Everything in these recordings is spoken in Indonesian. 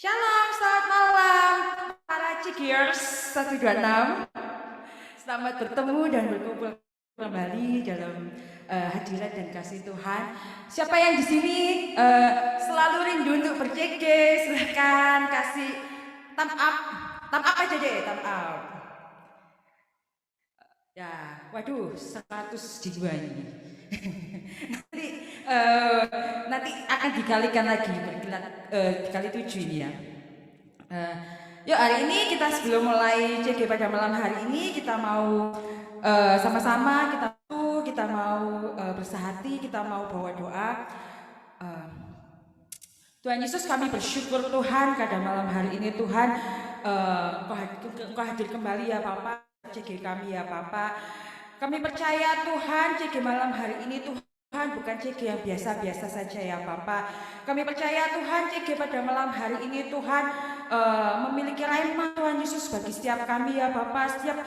Shalom, selamat malam para Cikiers 126. Selamat bertemu dan berkumpul kembali dalam hadirat dan kasih Tuhan. Siapa yang di sini selalu rindu untuk bercike, silahkan kasih thumb up aja deh, thumb up. Ya, waduh, 100 jiwa ini. nanti akan dikalikan lagi dikali 7 ini ya. Yuk hari ini kita sebelum mulai CG pada malam hari ini kita mau sama-sama kita mau bersahati, kita mau bawa doa. Tuhan Yesus, kami bersyukur Tuhan pada malam hari ini Tuhan Engkau hadir kembali ya Bapa, CG kami ya Bapa. Kami percaya Tuhan CG malam hari ini Tuhan bukan CG yang biasa-biasa saja ya Bapa. Kami percaya Tuhan CG pada malam hari ini Tuhan memiliki rema Tuhan Yesus bagi setiap kami ya Bapa. Setiap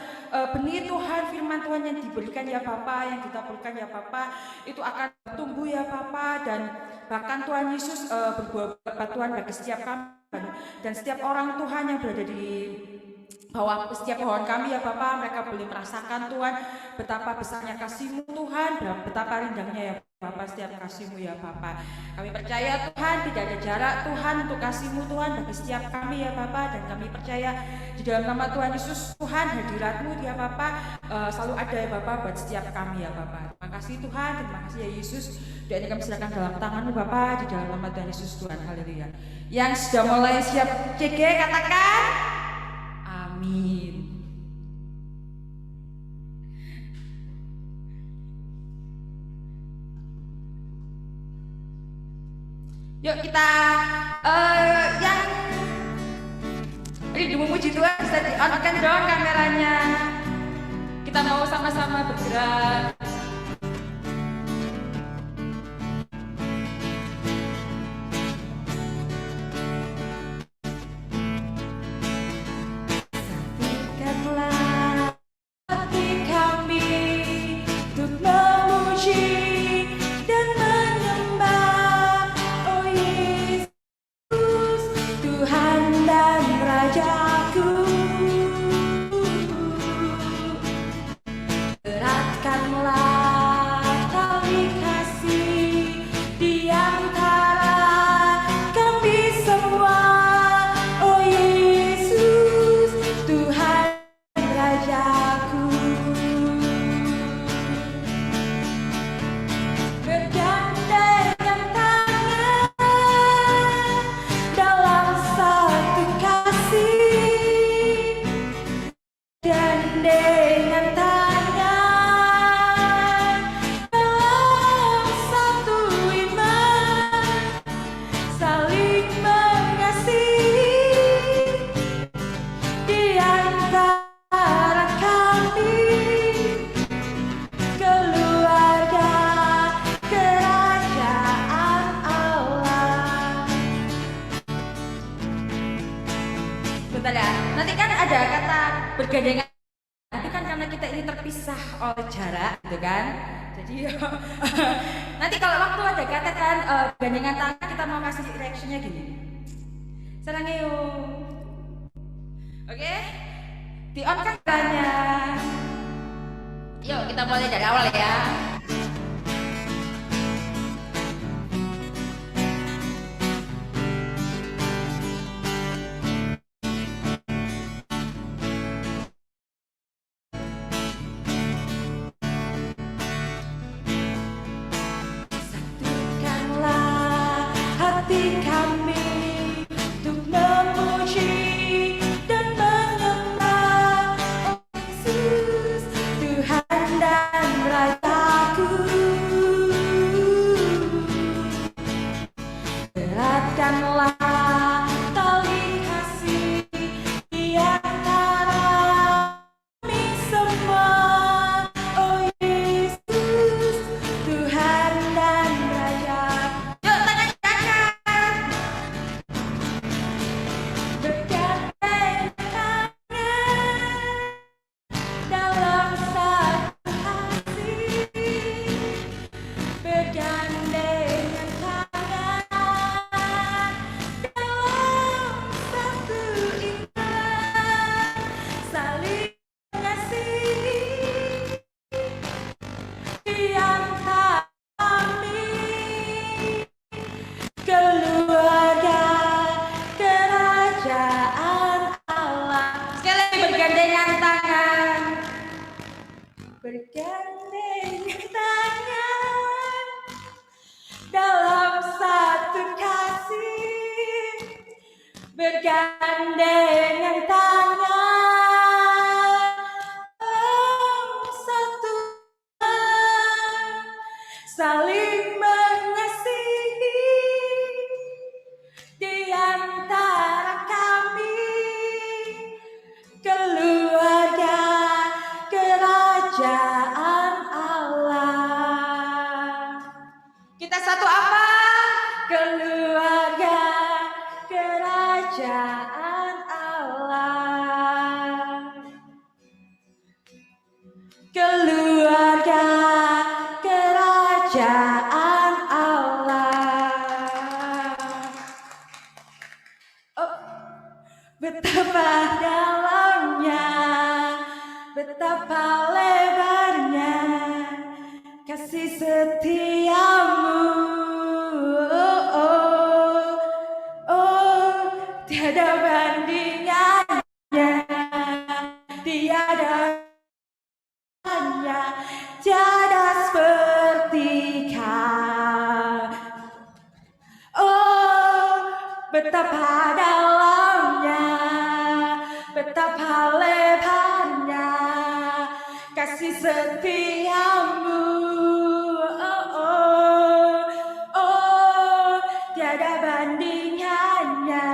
benih Tuhan, firman Tuhan yang diberikan ya Bapa, yang ditaburkan ya Bapa, itu akan tumbuh ya Bapa, dan bahkan Tuhan Yesus berbuah berkat Tuhan bagi setiap kami dan setiap orang Tuhan yang berada di bahwa setiap pohon kami ya Bapa, mereka boleh merasakan Tuhan betapa besarnya kasih-Mu Tuhan, betapa rindangnya ya Bapa setiap kasih-Mu ya Bapa. Kami percaya Tuhan tidak ada jarak Tuhan untuk kasih-Mu Tuhan bagi setiap kami ya Bapa, dan kami percaya di dalam nama Tuhan Yesus Tuhan hadirat-Mu ya Bapa selalu ada ya Bapa buat setiap kami ya Bapa. Terima kasih Tuhan, terima kasih ya Yesus. Doa ini kami serahkan dalam tangan-Mu Bapa di dalam nama Tuhan Yesus Tuhan. Haleluya. Yang sudah mulai siap CG katakan amin. Yuk kita yang rindu memuji Tuhan bisa di-on-kan dong kameranya. Kita mau sama-sama bergerak. Bergandengan, tapi kan karena kita ini terpisah oleh jarak gitu kan, jadi nanti kalau waktu ada kata kan gandengan tangan, kita mau kasih reaksinya gini, sarangeo, oke, di on kan tanya, yuk kita mulai dari awal ya. bergandengan tangan, persatuan, saling mengasihi di antara kami, keluarga kerajaan Allah. Kita satu apa? Keluarga kerajaan Allah. Keluarga kerajaan Allah. Oh, betapa dalamnya, betapa lebarnya kasih setiamu. Oh, oh, oh, tiada bandingannya, tiada tiada seperti Kau. Oh, betapa dalamnya, betapa lebarnya kasih setiamu. Oh, oh, oh, tiada bandingannya,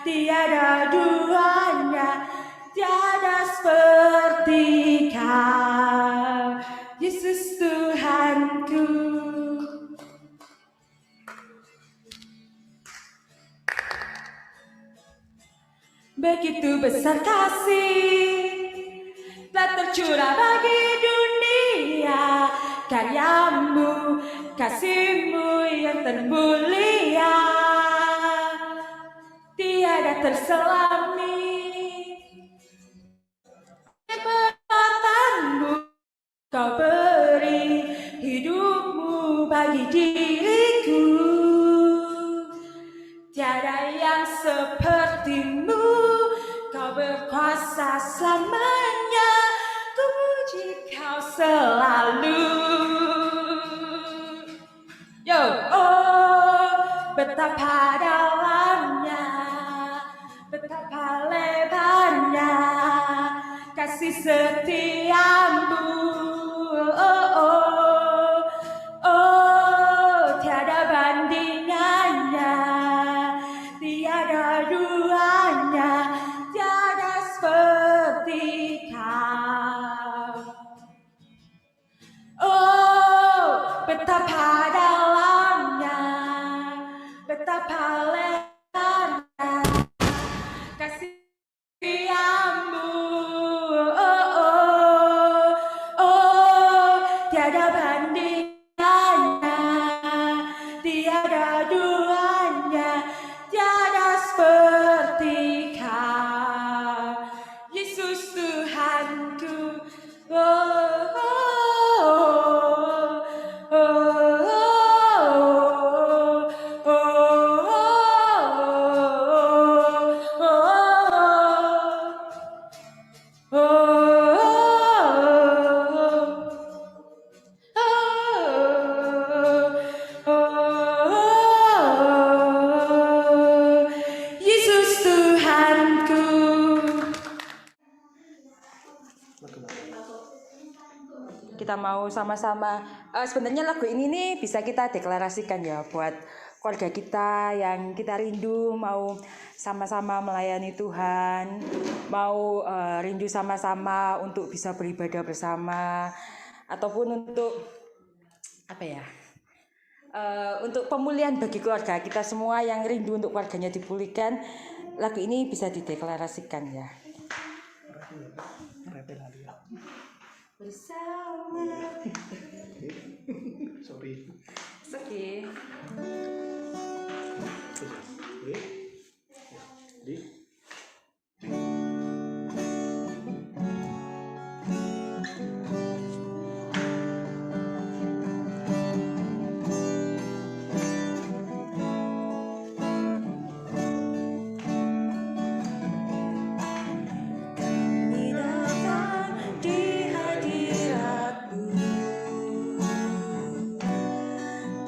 tiada duanya, tiada seperti Kau, Yesus Tuhanku. Begitu besar kasih telah tercurah bagi dunia, karyamu, kasihmu yang termulia, tiada terselami. Perbuatanmu Kau beri hidupmu bagi diriku, tiada yang sepertimu. Kau berkuasa selamanya, ku puji Kau selalu. Yo, oh, betapa dalamnya, betapa lebarnya kasih setiamu. Oh, oh, oh, tiada bandingannya, tiada duanya, tiada seperti Kau. Oh, betapa dalamnya, betapa lebarnya kasih setiamu. Oh, oh, oh, tiada bandingannya, tiada duanya, tiada seperti Kau, Yesus Tuhanku. Oh, oh, oh, oh, oh, Yesus Tuhanku. Kita mau sama-sama, sebenarnya lagu ini nih bisa kita deklarasikan ya buat keluarga kita yang kita rindu mau sama-sama melayani Tuhan, mau rindu sama-sama untuk bisa beribadah bersama, ataupun untuk apa ya, untuk pemulihan bagi keluarga kita semua yang rindu untuk keluarganya dipulihkan. Lagu ini bisa dideklarasikan ya. Bersama. Sorry. It's okay.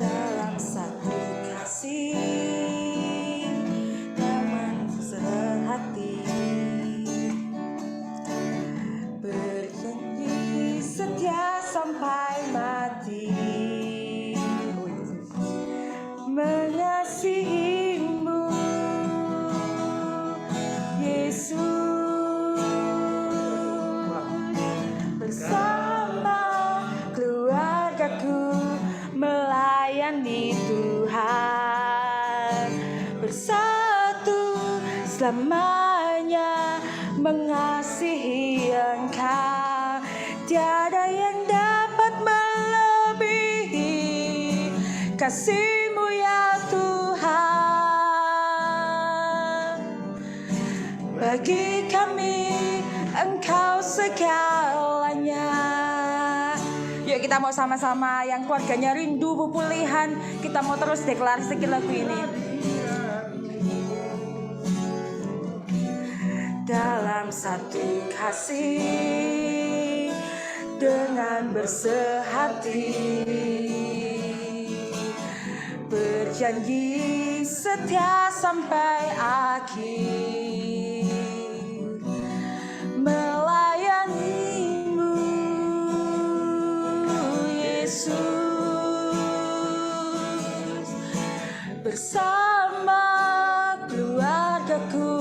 Dalam satu bersatu selamanya mengasihi Engkau. Tiada yang dapat melebihi kasih-Mu ya Tuhan. Bagi kami Engkau segalanya. Yuk kita mau sama-sama yang keluarganya rindu pemulihan, kita mau terus deklarasi lagu ini. Dalam satu kasih dengan bersehati, berjanji setia sampai akhir, melayani-Mu Yesus, bersama keluargaku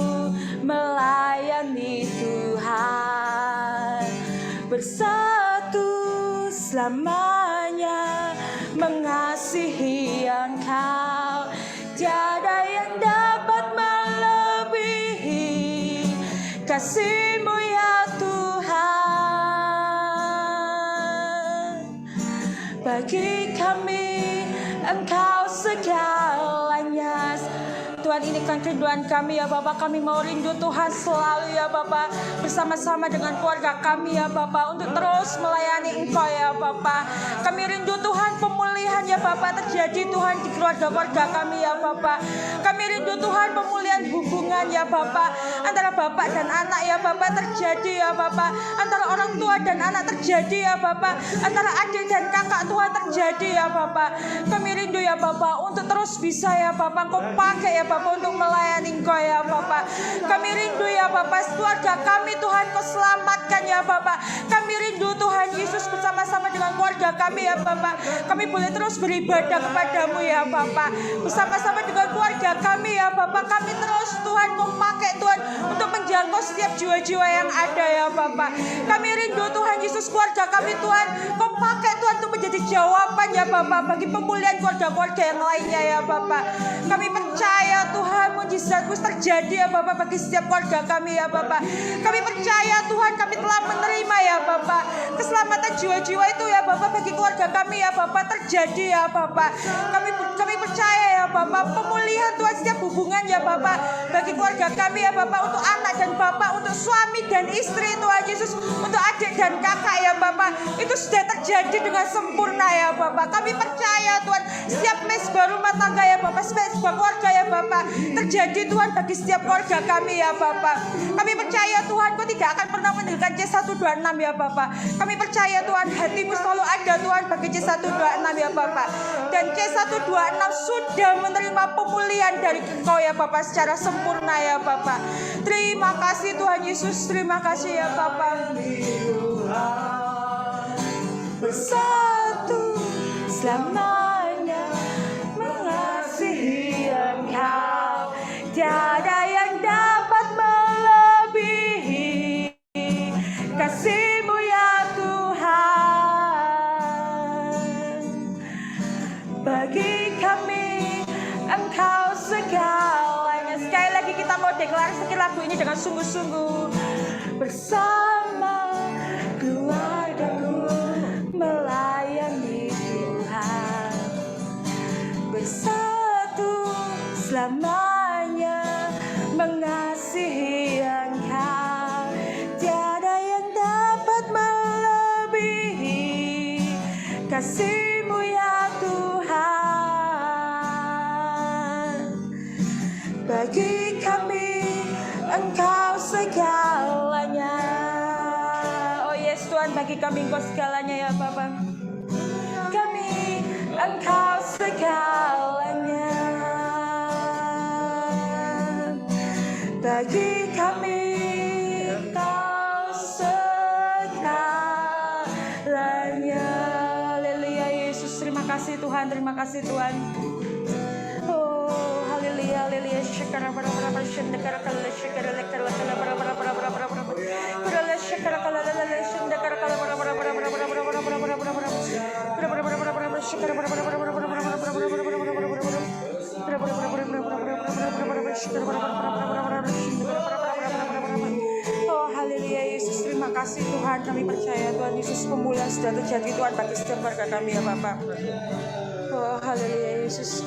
melayani Tuhan, bersatu selamanya mengasihi Engkau. Tiada yang dapat melebihi kasih-Mu ya Tuhan. Bagi kami Engkau segalanya. Tuhan, ini kan kerinduan kami ya Bapak. Kami mau rindu Tuhan selalu ya Bapak, bersama-sama dengan keluarga kami ya Bapak, untuk terus melayani Engkau ya Bapak. Kami rindu Tuhan pemulihan ya Bapak terjadi Tuhan di keluarga-keluarga kami ya Bapak. Kami rindu Tuhan pemulihan hubungan ya Bapak, antara Bapak dan anak ya Bapak terjadi ya Bapak, antara orang tua dan anak terjadi ya Bapak, antara adik dan kakak Tuhan terjadi ya Bapak. Kami rindu ya Bapak untuk terus bisa ya Bapak Kau pakai ya Bapak untuk melayani Engkau ya Bapak. Kami rindu ya Bapak keluarga kami Tuhan Kau selamatkan ya Bapak. Kami rindu Tuhan Yesus bersama-sama dengan keluarga kami ya Bapak. Kami boleh terus beribadah kepadamu ya Bapak, bersama-sama dengan keluarga kami ya Bapak. Kami terus Tuhan Kau pakai Tuhan untuk menjangkau setiap jiwa-jiwa yang ada ya Bapak. Kami rindu Tuhan Yesus keluarga kami Tuhan Kau pakai Tuhan untuk menjadi jawaban ya Bapak bagi pemulihan keluarga-keluarga yang lainnya ya Bapak. Kami percaya Tuhan mujizat-Mu terjadi ya Bapak bagi setiap keluarga kami ya Bapak. Kami percaya Tuhan kami telah menerima ya Bapak keselamatan jiwa-jiwa itu ya Bapak bagi keluarga kami ya Bapak terjadi ya Bapak. Kami percaya ya Bapak pemulihan Tuhan setiap hubungan ya Bapak bagi keluarga kami ya Bapak, untuk anak dan Bapak, untuk suami dan istri Tuhan Yesus, untuk adik dan kakak ya Bapak, itu sudah terjadi dengan sempurna ya Bapak. Kami percaya Tuhan setiap mesbah rumah tangga ya Bapak, mesbah keluarga ya Bapak terjadi Tuhan bagi setiap keluarga kami ya Bapak. Kami percaya Tuhan Kau tidak akan pernah meninggalkan C126 ya Bapak. Kami percaya Tuhan hati-Mu selalu ada Tuhan bagi C126 ya Bapak. Dan C126 sudah menerima pemulihan dari Engkau ya Bapak secara sempurna ya Bapak. Terima kasih Tuhan Yesus, terima kasih ya Bapak. Bersatu selamanya mengasihi Engkau. Tiada yang dapat melebihi kasih-Mu ya Tuhan. Bagi kami Engkau segalanya. Sekali lagi kita mau deklarasi lagu ini dengan sungguh-sungguh. Bersama keluargaku melayani Tuhan, bersatu selamanya mengasihi Engkau. Tiada yang dapat melebihi kasih-Mu ya Tuhan. Bagi kami Engkau segalanya. Oh yes Tuhan, bagi kami Engkau segalanya ya Bapak. Kami Engkau segalanya. Bagi kami Engkau segalanya. Haleluya Yesus, terima kasih Tuhan, terima kasih Tuhan. Oh haleluya, haleluya. Syakara para syendekara kala syakara lekara kala para syakara kala syendekara kala para syakara para pemulihan sudah terjadi Tuhan bagi setiap keluarga kami ya Bapak. Oh haleluya Yesus.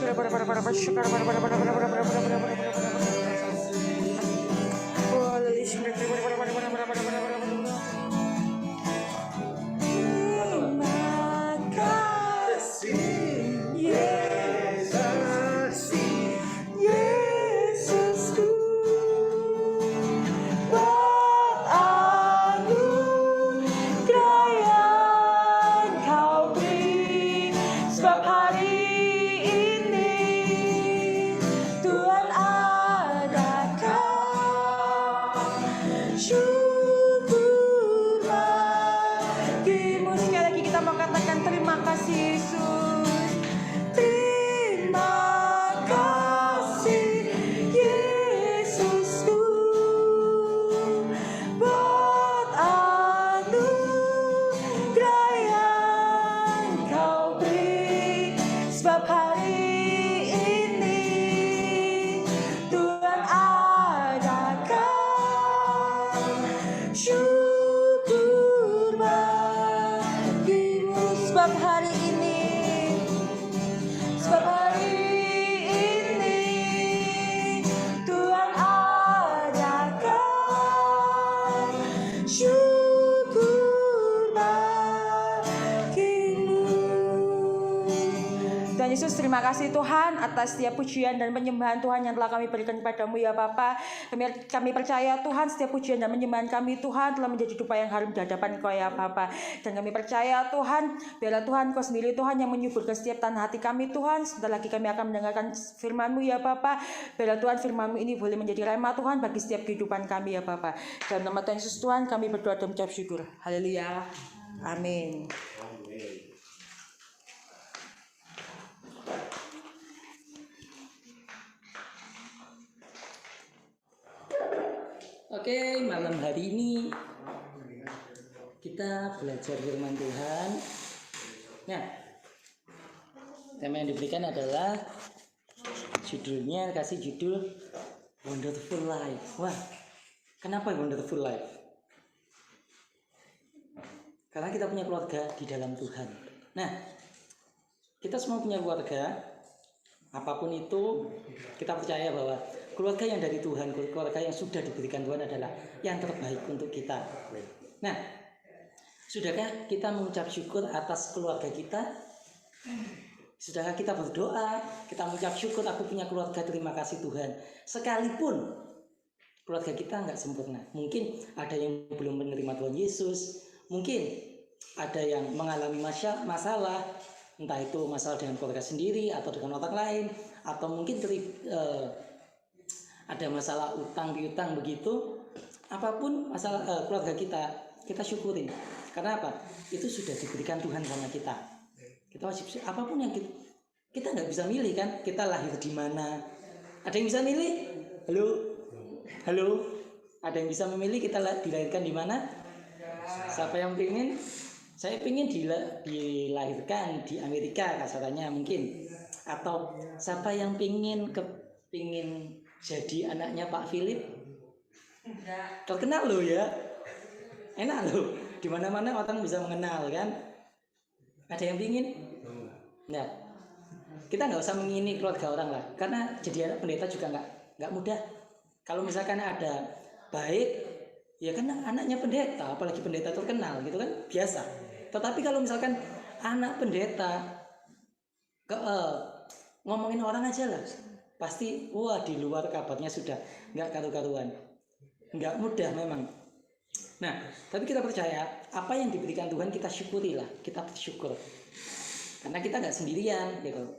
Yesus, terima kasih Tuhan atas setiap pujian dan penyembahan Tuhan yang telah kami berikan kepadamu ya Bapa. Kami percaya Tuhan setiap pujian dan penyembahan kami Tuhan telah menjadi dupa yang harum di hadapan Kau ya Bapa. Dan kami percaya Tuhan, biarlah Tuhan Kau sendiri Tuhan yang menyuburkan setiap tanah hati kami Tuhan. Sebentar lagi kami akan mendengarkan firman-Mu ya Bapa. Biarlah Tuhan firman-Mu ini boleh menjadi rema Tuhan bagi setiap kehidupan kami ya Bapa. Dalam nama Tuhan Yesus Tuhan kami berdoa dan mengucap syukur. Haleluya. Amin. Oke, malam hari ini kita belajar firman Tuhan. Nah, tema yang diberikan adalah judulnya, kasih judul Wonderful Life. Wah, kenapa Wonderful Life? Karena kita punya keluarga di dalam Tuhan. Nah, kita semua punya keluarga. Apapun itu, kita percaya bahwa keluarga yang dari Tuhan, keluarga yang sudah diberikan Tuhan adalah yang terbaik untuk kita. Nah, sudahkah kita mengucap syukur atas keluarga kita? Sudahkah kita berdoa, kita mengucap syukur aku punya keluarga, terima kasih Tuhan. Sekalipun keluarga kita nggak sempurna. Mungkin ada yang belum menerima Tuhan Yesus. Mungkin ada yang mengalami masalah. Entah itu masalah dengan keluarga sendiri atau dengan orang lain. Atau mungkin ada masalah utang piutang begitu. Apapun masalah keluarga kita syukurin. Karena apa? Itu sudah diberikan Tuhan sama kita. Kita wajib, apapun yang kita nggak bisa milih kan. Kita lahir di mana? Ada yang bisa milih? Halo? Ada yang bisa memilih kita dilahirkan di mana? Siapa yang ingin? Saya ingin dilahirkan di Amerika kasarannya mungkin. Atau siapa yang ingin jadi anaknya Pak Philip? Terkenal loh ya. Enak loh. Di mana-mana orang bisa mengenal kan. Ada yang ingin? Nah, kita nggak usah mengingini keluarga orang lah. Karena jadi anak pendeta juga nggak mudah. Kalau misalkan ada baik, ya kan anaknya pendeta, apalagi pendeta terkenal gitu kan biasa. Tetapi kalau misalkan anak pendeta ngomongin orang aja lah, pasti wah di luar kabarnya sudah nggak karu-karuan, nggak mudah memang. Nah, tapi kita percaya apa yang diberikan Tuhan kita syukurilah, kita bersyukur karena kita nggak sendirian gitu.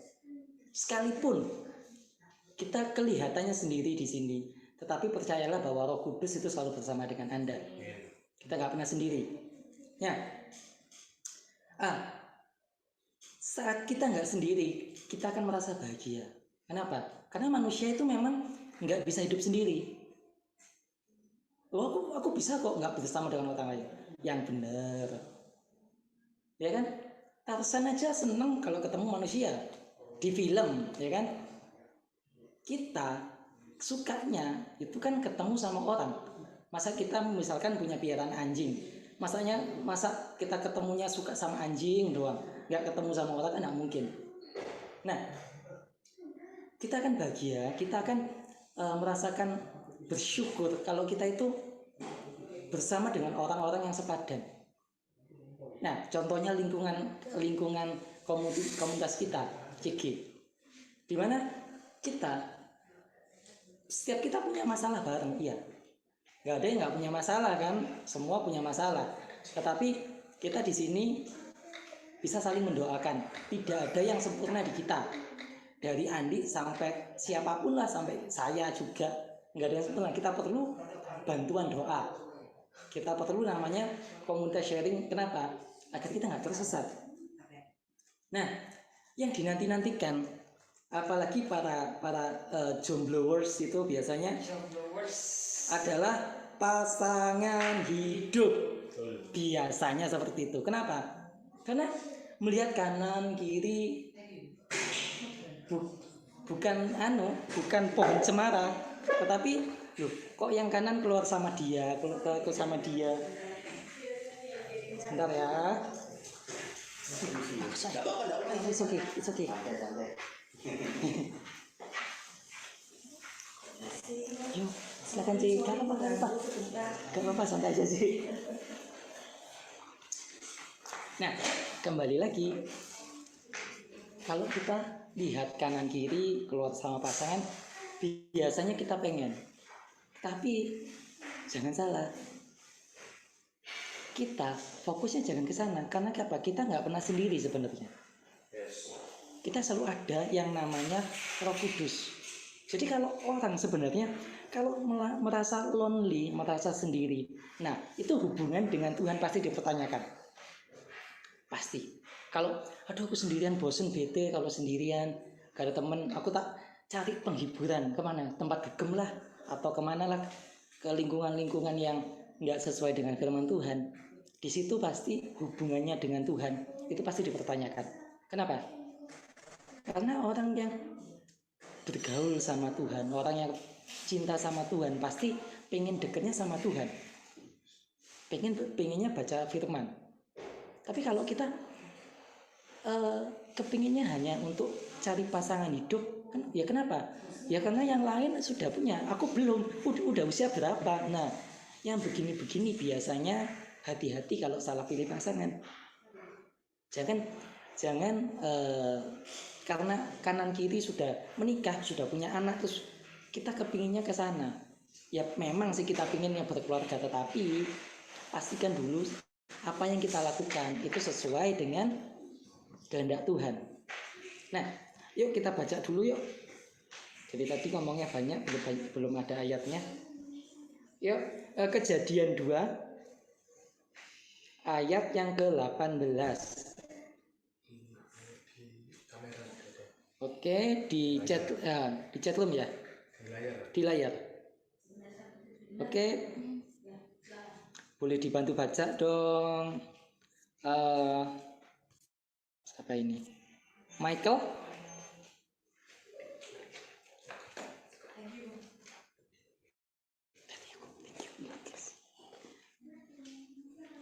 Sekalipun kita kelihatannya sendiri di sini, tetapi percayalah bahwa Roh Kudus itu selalu bersama dengan Anda. Kita nggak pernah sendiri. Ya. Saat kita nggak sendiri, kita akan merasa bahagia. Kenapa? Karena manusia itu memang nggak bisa hidup sendiri. Aku bisa kok nggak bersama dengan orang lain. Yang benar, ya kan? Tarzan aja seneng kalau ketemu manusia di film, ya kan? Kita sukanya itu kan ketemu sama orang. Masa kita misalkan punya piaraan anjing, masa kita ketemunya suka sama anjing doang, nggak ketemu sama orang kan nggak mungkin. Nah, kita akan bahagia, kita akan merasakan bersyukur kalau kita itu bersama dengan orang-orang yang sepadan. Nah, contohnya lingkungan komunitas kita, CG, di mana setiap kita punya masalah bareng, iya. Nggak ada yang nggak punya masalah kan, semua punya masalah. Tetapi kita di sini bisa saling mendoakan. Tidak ada yang sempurna di kita. Dari Andi sampai siapapun lah, sampai saya juga nggak ada yang sempurna. Kita perlu bantuan doa. Kita perlu namanya komunitas sharing. Kenapa? Agar kita nggak tersesat. Nah, yang dinanti-nantikan, apalagi para jombloers itu biasanya adalah pasangan hidup. Biasanya seperti itu. Kenapa? Karena melihat kanan kiri bukan pohon cemara, tetapi loh, kok yang kanan keluar sama dia, keluar sama dia. Sebentar ya. It's okay. Yuk, silakan sih. Gak apa-apa, santai aja sih. Nah, kembali lagi. Kalau kita lihat kanan kiri keluar sama pasangan, biasanya kita pengen. Tapi jangan salah. Kita fokusnya jangan ke sana, karena apa? Kita nggak pernah sendiri sebenarnya. Kita selalu ada yang namanya Roh Kudus. Jadi kalau orang sebenarnya kalau merasa lonely, merasa sendiri, nah itu hubungan dengan Tuhan pasti dipertanyakan. Pasti. Kalau aduh aku sendirian, bosen, bete kalau sendirian, gak ada temen, aku tak cari penghiburan kemana? Tempat dugem lah, atau kemana lah, ke lingkungan-lingkungan yang nggak sesuai dengan firman Tuhan. Di situ pasti hubungannya dengan Tuhan itu pasti dipertanyakan. Kenapa? Karena orang yang bergaul sama Tuhan, orang yang cinta sama Tuhan pasti pengen dekatnya sama Tuhan, pengennya baca firman. Tapi kalau kita kepinginnya hanya untuk cari pasangan hidup, kan, ya kenapa? Ya karena yang lain sudah punya, aku belum, udah usia berapa. Nah, yang begini-begini biasanya hati-hati kalau salah pilih pasangan. Jangan karena kanan kiri sudah menikah, sudah punya anak, terus kita kepinginnya ke sana. Ya memang sih kita pinginnya berkeluarga, tetapi pastikan dulu apa yang kita lakukan itu sesuai dengan kehendak Tuhan. Nah, yuk kita baca dulu yuk. Jadi tadi ngomongnya banyak, belum ada ayatnya. Yuk, Kejadian 2 ayat yang ke-18. Oke, di chat room ya? Di layar. Oke. Boleh dibantu baca dong. Siapa ini? Michael?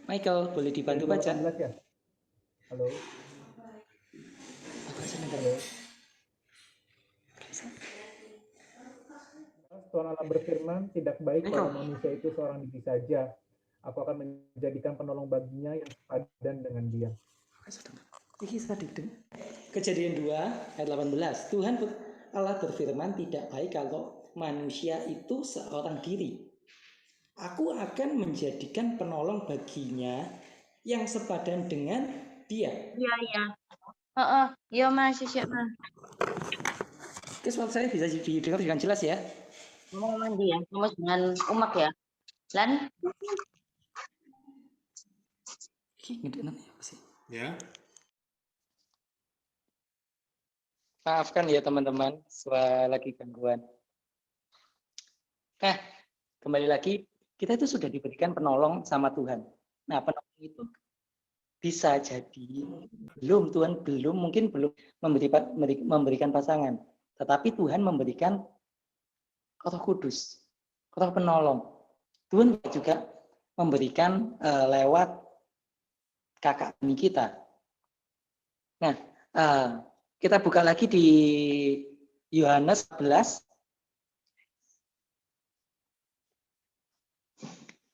Michael, boleh dibantu baca? Ya? Halo. Tuhan Allah berfirman, tidak baik kalau manusia itu seorang diri saja. Aku akan menjadikan penolong baginya yang sepadan dengan dia. Kejadian 2 ayat 18. Tuhan Allah berfirman, tidak baik kalau manusia itu seorang diri. Aku akan menjadikan penolong baginya yang sepadan dengan dia. Iya. Iya Mas, siap Mas. Oke, suara saya bisa didengar dengan jelas ya? Ngomong mandi ya, ngomong dengan umak ya. Lan? Ya. Maafkan ya teman-teman, suara lagi gangguan. Nah, kembali lagi, kita itu sudah diberikan penolong sama Tuhan. Nah, penolong itu bisa jadi Tuhan mungkin belum memberikan pasangan, tetapi Tuhan memberikan Roh Kudus, Roh penolong. Tuhan juga memberikan lewat kakak bini kita. Nah, kita buka lagi di Yohanes 11.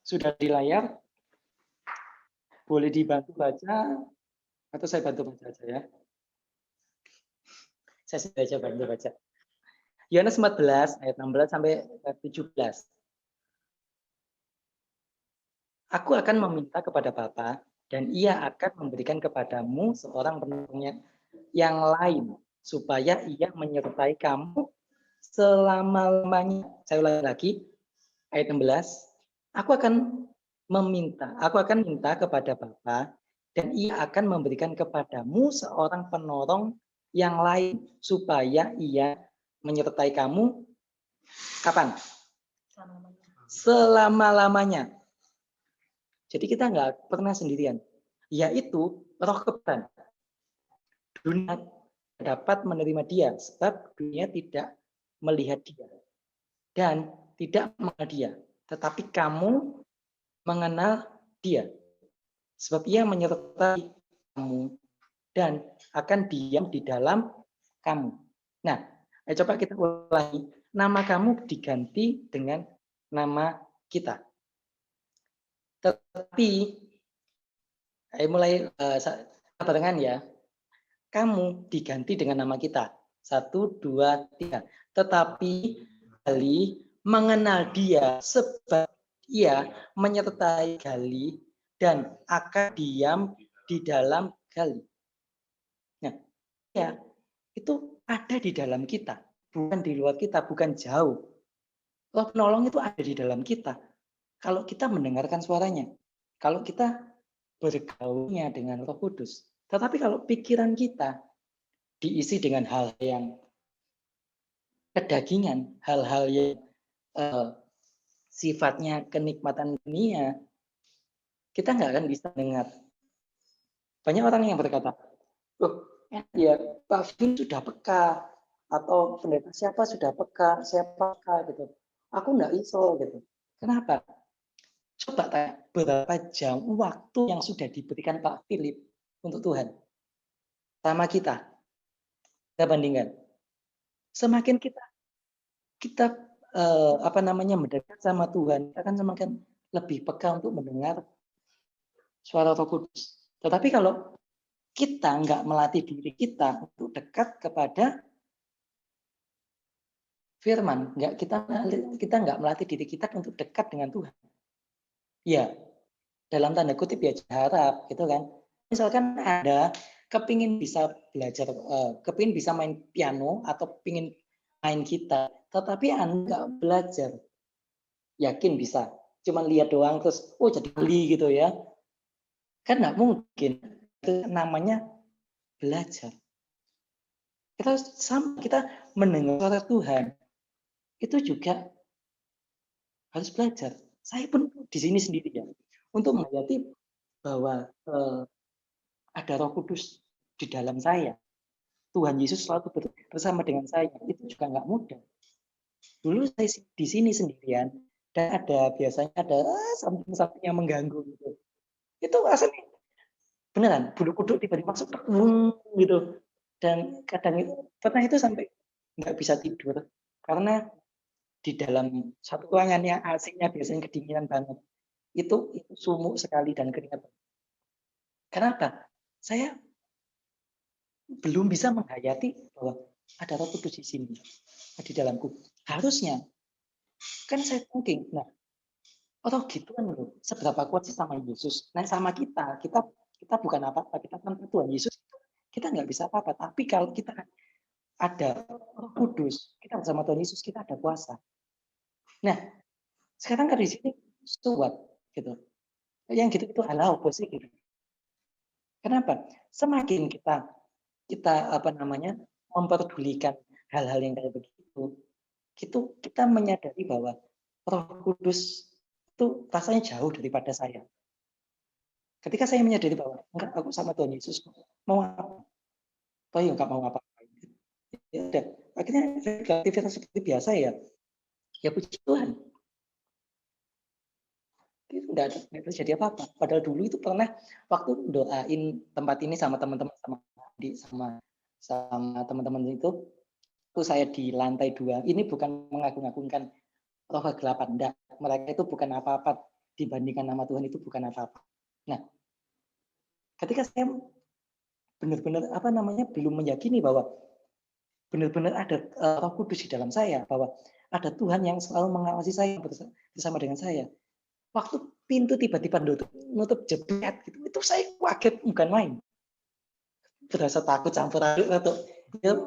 Sudah di layar. Boleh dibantu baca atau saya bantu baca aja ya. Saya saja bantu baca. Yohanes 14 ayat 16 sampai 17. Aku akan meminta kepada Bapa dan ia akan memberikan kepadamu seorang penolong yang lain supaya ia menyertai kamu selama-lamanya. Saya ulangi lagi ayat 16. Aku akan minta kepada Bapa dan ia akan memberikan kepadamu seorang penolong yang lain supaya ia menyertai kamu kapan? Selama-lamanya. Jadi kita nggak pernah sendirian. Yaitu roh kebenaran. Dunia dapat menerima dia sebab dunia tidak melihat dia dan tidak mengenal dia. Tetapi kamu mengenal dia sebab ia menyertai kamu dan akan diam di dalam kamu. Nah, coba kita ulangi. Nama kamu diganti dengan nama kita. Tetapi mulai barengan ya. Kamu diganti dengan nama kita. 1, 2, 3. Tetapi Gali mengenal dia sebab ia menyertai Gali dan akan diam di dalam Gali. Nah, ya, itu ada di dalam kita, bukan di luar kita, bukan jauh. Roh penolong itu ada di dalam kita. Kalau kita mendengarkan suaranya, kalau kita bergaulnya dengan Roh Kudus. Tetapi kalau pikiran kita diisi dengan hal yang kedagingan, hal-hal yang sifatnya kenikmatan dunia, kita nggak akan bisa dengar. Banyak orang yang berkata, loh, ya Pak Finn sudah peka, atau pendeta siapa sudah peka, siapa peka gitu. Aku nggak iso gitu. Kenapa? Coba tanya, berapa jam waktu yang sudah diberikan Pak Philip untuk Tuhan sama kita? Kita bandingkan. Semakin kita mendekat sama Tuhan, kita akan semakin lebih peka untuk mendengar suara Roh Kudus. Tetapi kalau kita nggak melatih diri kita untuk dekat kepada firman, kita nggak melatih diri kita untuk dekat dengan Tuhan. Ya, dalam tanda kutip ya harap gitu kan. Misalkan ada kepingin bisa belajar, kepingin bisa main piano atau pingin main gitar, tetapi Anda nggak belajar, yakin bisa? Cuman lihat doang terus, oh jadi beli gitu ya? Kan nggak mungkin. Itu namanya belajar. Kita mendengar suara Tuhan itu juga harus belajar. Saya pun di sini sendiri ya, untuk menghayati bahwa ada Roh Kudus di dalam saya. Tuhan Yesus selalu bersama dengan saya. Itu juga nggak mudah. Dulu saya di sini sendirian dan biasanya ada samping-samping yang mengganggu gitu. Itu rasanya beneran bulu kuduk tiba-tiba masuk gitu. Dan kadang pernah itu sampai nggak bisa tidur karena di dalam satu ruangan yang AC-nya biasanya kedinginan banget. Itu sumuk sekali dan keringat. Kenapa? Saya belum bisa menghayati bahwa ada Roh Kudus di sini, di dalamku. Harusnya kan saya thinking, nah, oh gitu kan loh, seberapa kuat sih sama Yesus? Nah, sama kita bukan apa-apa, kita tanpa Tuhan Yesus, kita nggak bisa apa-apa. Tapi kalau kita ada Roh Kudus, kita bersama Tuhan Yesus, kita ada kuasa. Nah, sekarang kan di sini suat gitu. Yang gitu itu halau sih gitu. Kenapa? Semakin kita memperdulikan hal-hal yang kayak begitu, kita menyadari bahwa Roh Kudus itu rasanya jauh daripada saya. Ketika saya menyadari bahwa enggak, aku sama Tuhan Yesus mau apa? Toh ya enggak mau apa? Ya udah, akhirnya aktivitas seperti biasa ya. Ya puji Tuhan. nggak terjadi apa-apa. Padahal dulu itu pernah waktu doain tempat ini sama teman-teman, sama teman-teman itu, tuh saya di lantai 2. Ini bukan mengagung-agungkan roh kegelapan, enggak. Mereka itu bukan apa-apa dibandingkan nama Tuhan, itu bukan apa-apa. Nah, ketika saya benar-benar belum meyakini bahwa benar-benar ada Roh Kudus di dalam saya, bahwa ada Tuhan yang selalu mengawasi saya bersama dengan saya. Waktu pintu tiba-tiba nutup jebret gitu, itu saya kaget bukan main. Berasa takut campur aduk atau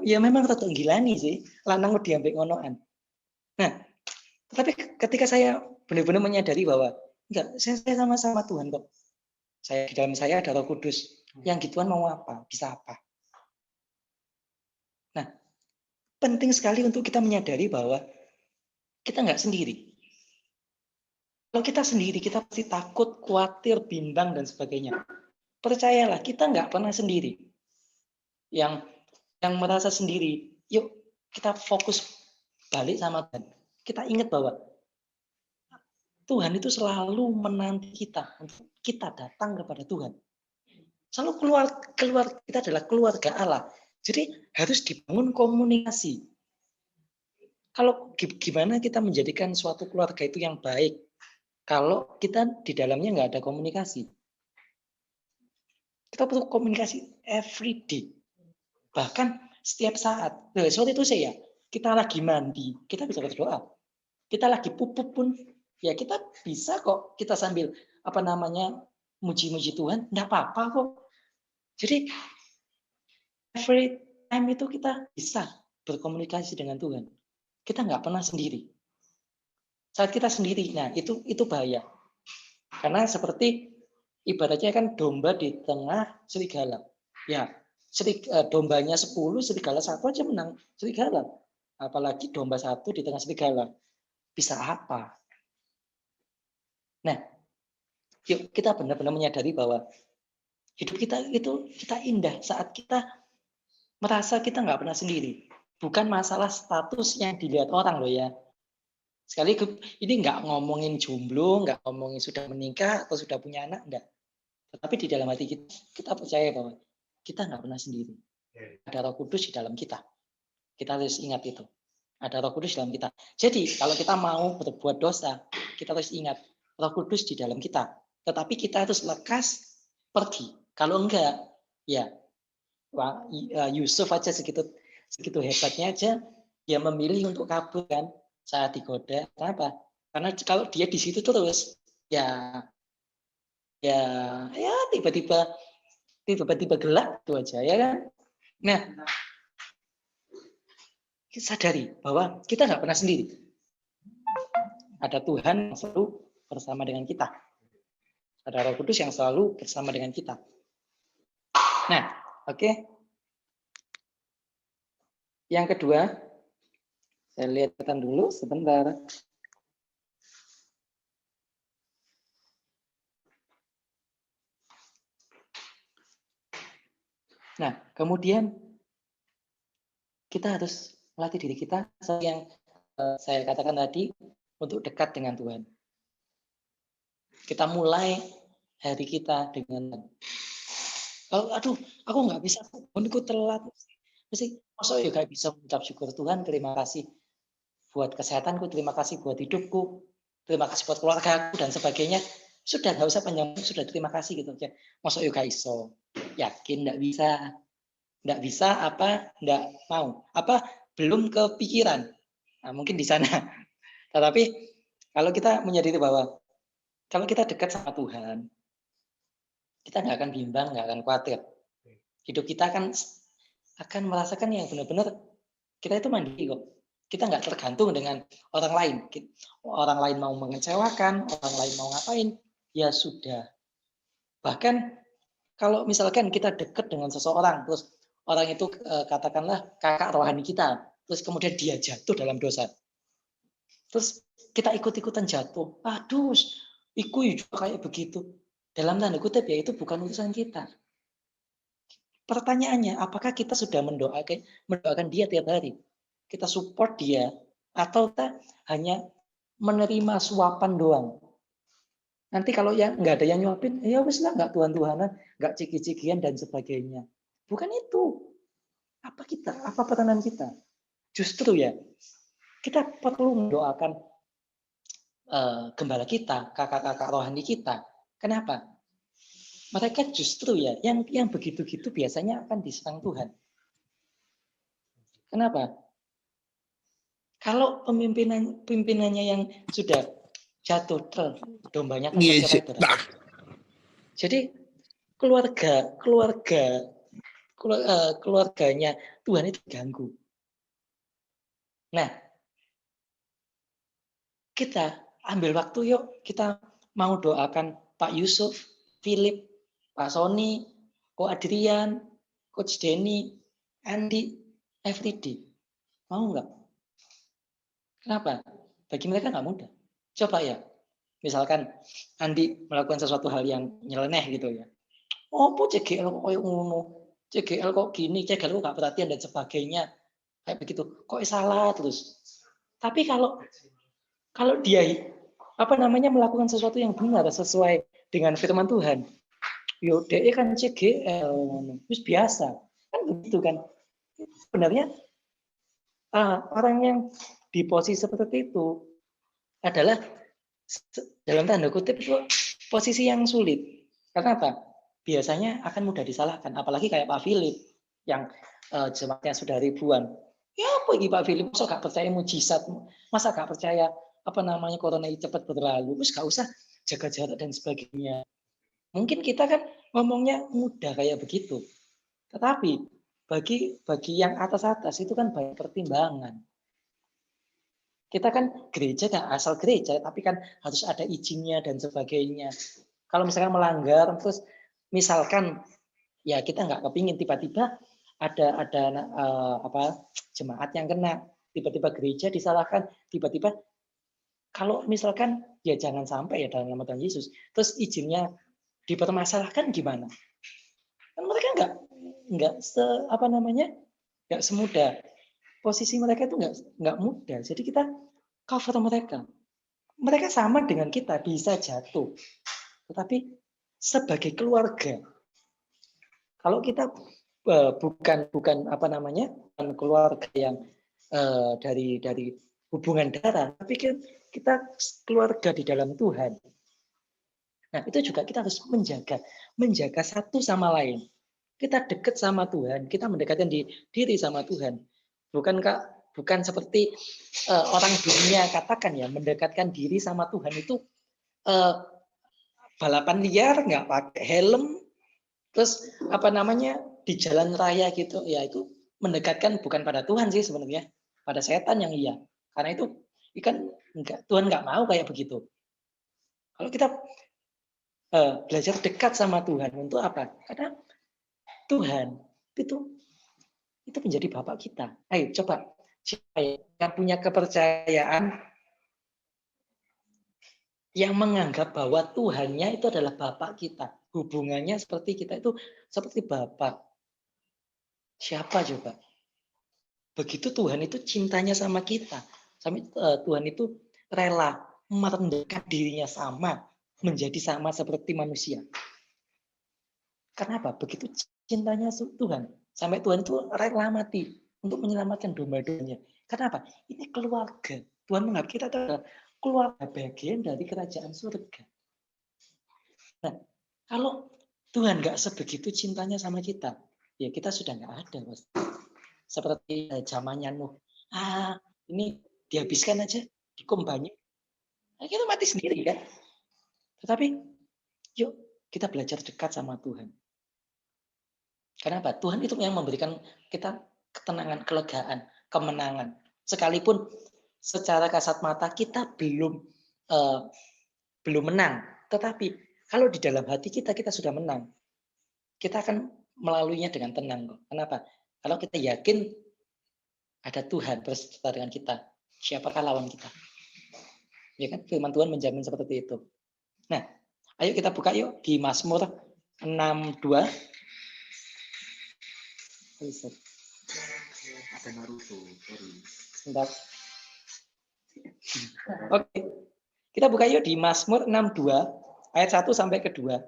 ya memang rada gilani sih, lanang mau diambek ngonoan. Nah, tapi ketika saya benar-benar menyadari bahwa enggak, saya sama-sama Tuhan kok. Saya di dalam saya ada Roh Kudus. Yang gituan mau apa? Bisa apa? Nah, penting sekali untuk kita menyadari bahwa kita nggak sendiri. Kalau kita sendiri, kita pasti takut, khawatir, bimbang, dan sebagainya. Percayalah, kita nggak pernah sendiri. Yang merasa sendiri, yuk kita fokus balik sama Tuhan. Kita ingat bahwa Tuhan itu selalu menanti kita untuk kita datang kepada Tuhan. Selalu keluar kita adalah keluarga Allah. Jadi harus dibangun komunikasi. Kalau gimana kita menjadikan suatu keluarga itu yang baik, kalau kita di dalamnya nggak ada komunikasi. Kita perlu komunikasi every day. Bahkan setiap saat. Nah, saat itu kita lagi mandi, kita bisa berdoa. Kita lagi pupuk pun, ya kita bisa kok, kita sambil muji-muji Tuhan, enggak apa-apa kok. Jadi every time itu kita bisa berkomunikasi dengan Tuhan. Kita nggak pernah sendiri. Saat kita sendiri, nah itu bahaya. Karena seperti ibaratnya kan domba di tengah serigala. Ya, dombanya 10, serigala 1 aja menang serigala. Apalagi domba 1 di tengah serigala. Bisa apa? Nah, yuk kita benar-benar menyadari bahwa hidup kita itu kita indah saat kita merasa kita nggak pernah sendiri. Bukan masalah status yang dilihat orang loh ya. Sekali ini nggak ngomongin jomblo, nggak ngomongin sudah menikah atau sudah punya anak, enggak. Tetapi di dalam hati kita percaya bahwa kita nggak pernah sendiri. Ada Roh Kudus di dalam kita. Kita harus ingat itu. Ada Roh Kudus di dalam kita. Jadi kalau kita mau berbuat dosa, kita harus ingat Roh Kudus di dalam kita. Tetapi kita harus lekas pergi. Kalau enggak, ya Yusuf aja segitu hebatnya aja, dia memilih untuk kabur kan saat digoda. Kenapa? Karena kalau dia di situ terus, ya tiba-tiba gelap itu aja ya kan. Nah, kita sadari bahwa kita nggak pernah sendiri. Ada Tuhan yang selalu bersama dengan kita. Ada Roh Kudus yang selalu bersama dengan kita. Nah, oke. Yang kedua, saya lihat dulu sebentar. Nah, kemudian kita harus melatih diri kita yang saya katakan tadi untuk dekat dengan Tuhan. Kita mulai hari kita dengan kalau aku nggak bisa, aku telat. Mesti masa ya nggak bisa mengucap syukur Tuhan, terima kasih buat kesehatanku, terima kasih buat hidupku, terima kasih buat keluarga dan sebagainya. Sudah nggak usah panjang, sudah terima kasih gitu aja. Masa ya nggak iso, yakin nggak bisa nggak mau belum kepikiran. Nah, mungkin di sana. Tetapi kalau kita menyadari bahwa kalau kita dekat sama Tuhan, kita nggak akan bimbang, nggak akan khawatir. Hidup kita akan merasakan yang benar-benar kita itu mandiri kok. Kita nggak tergantung dengan orang lain. Orang lain mau mengecewakan, orang lain mau ngapain, ya sudah. Bahkan kalau misalkan kita dekat dengan seseorang, terus orang itu katakanlah kakak rohani kita, terus kemudian dia jatuh dalam dosa. Terus kita ikut-ikutan jatuh. Aduh, iku juga kayak begitu. Dalam tanda kutip ya itu bukan urusan kita. Pertanyaannya, apakah kita sudah mendoakan dia tiap hari? Kita support dia atau kita hanya menerima suapan doang? Nanti kalau yang nggak ada yang nyuapin, ya wis lah nggak Tuhan-Tuhanan, nggak ciki-cikian dan sebagainya. Bukan itu. Apa peranan kita? Justru ya, kita perlu mendoakan gembala kita, kakak-kakak rohani kita. Kenapa? Mereka justru ya, yang begitu-gitu biasanya akan diserang Tuhan. Kenapa? Kalau pimpinannya yang sudah jatuh, dombanya akan tercerai berat. Jadi keluarganya Tuhan itu ganggu. Nah, kita ambil waktu yuk, kita mau doakan Pak Yusuf, Philip, Pak Sony, Ko Adrian, Coach Denny, Andi, everyday. Mau nggak? Kenapa? Bagi mereka nggak mudah. Coba ya, misalkan Andi melakukan sesuatu hal yang nyeleneh gitu ya. Oh, CGL kok kayak ngono, CGL kok gini, CGL kok nggak perhatian dan sebagainya. Kayak begitu. Kok salah terus. Tapi kalau dia melakukan sesuatu yang benar sesuai dengan firman Tuhan, yo dia kan CGL, terus biasa kan begitu kan. Sebenarnya orang yang di posisi seperti itu adalah dalam tanda kutip itu posisi yang sulit. Karena apa? Biasanya akan mudah disalahkan. Apalagi kayak Pak Philip yang jemaatnya sudah ribuan. Ya apa ini Pak Philip? Masa gak percaya mujizat? Masa gak percaya corona ini cepat berlalu? Terus gak usah jaga jarak dan sebagainya. Mungkin kita kan ngomongnya mudah kayak begitu. Tetapi bagi yang atas-atas itu kan banyak pertimbangan. Kita kan gereja kan asal gereja, tapi kan harus ada izinnya dan sebagainya. Kalau misalkan melanggar, terus misalkan ya kita nggak kepingin tiba-tiba ada jemaat yang kena, tiba-tiba gereja disalahkan, tiba-tiba kalau misalkan ya jangan sampai ya dalam nama Tuhan Yesus, terus izinnya dipermasalahkan gimana? Kan mereka nggak semudah, posisi mereka itu nggak mudah. Jadi kita cover mereka. Mereka sama dengan kita, bisa jatuh. Tetapi sebagai keluarga, kalau kita bukan keluarga yang dari hubungan darah, tapi kita keluarga di dalam Tuhan. Nah, itu juga kita harus menjaga satu sama lain. Kita dekat sama Tuhan, kita mendekatkan diri sama Tuhan. Bukan seperti orang dunia katakan ya, mendekatkan diri sama Tuhan itu balapan liar, nggak pakai helm, terus di jalan raya gitu, ya itu mendekatkan bukan pada Tuhan sih sebenarnya, pada setan yang iya. Karena itu kan Tuhan nggak mau kayak begitu. Kalau kita belajar dekat sama Tuhan untuk apa? Karena Tuhan itu menjadi Bapak kita. Ayo coba siapa yang punya kepercayaan yang menganggap bahwa Tuhannya itu adalah Bapak kita. Hubungannya seperti kita itu seperti Bapak. Siapa coba? Begitu Tuhan itu cintanya sama kita. Tuhan itu rela merendahkan dirinya menjadi sama seperti manusia. Kenapa? Begitu cintanya Tuhan. Sampai Tuhan itu rela mati untuk menyelamatkan domba-dombanya. Kenapa? Ini keluarga. Tuhan menganggap kita adalah keluarga bagian dari kerajaan surga. Nah, kalau Tuhan nggak sebegitu cintanya sama kita, ya kita sudah nggak ada, Mas. Seperti zamannya Nuh. Ini dihabiskan aja, dikombanya. Nah, kita mati sendiri kan. Tetapi, yuk kita belajar dekat sama Tuhan. Kenapa? Tuhan itu yang memberikan kita ketenangan, kelegaan, kemenangan. Sekalipun secara kasat mata kita belum menang, tetapi kalau di dalam hati kita sudah menang, kita akan melaluinya dengan tenang. Kenapa? Kalau kita yakin ada Tuhan beserta dengan kita, siapakah lawan kita? Ya kan, firman Tuhan menjamin seperti itu. Nah, ayo kita buka yuk di Mazmur 62. Ada Naruto, sebentar. Oke. Kita buka yuk di Mazmur 62 ayat 1 sampai ke 2.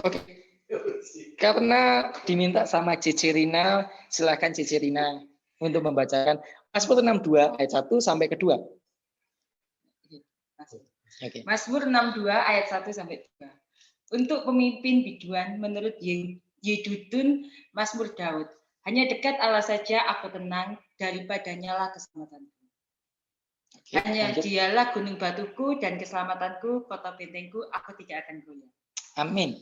Oke. Karena diminta sama Cici Rina, silakan Cici Rina untuk membacakan Mazmur 62 ayat 1 sampai ke 2. Oke. Mazmur 62 ayat 1 sampai 2. Untuk pemimpin biduan menurut Yedutun Mazmur Daud. Hanya dekat Allah saja aku tenang, daripadanya lah keselamatanku. Oke, Hanya lanjut. dialah gunung batuku dan keselamatanku, kota bentengku, aku tidak akan goyah. Amin.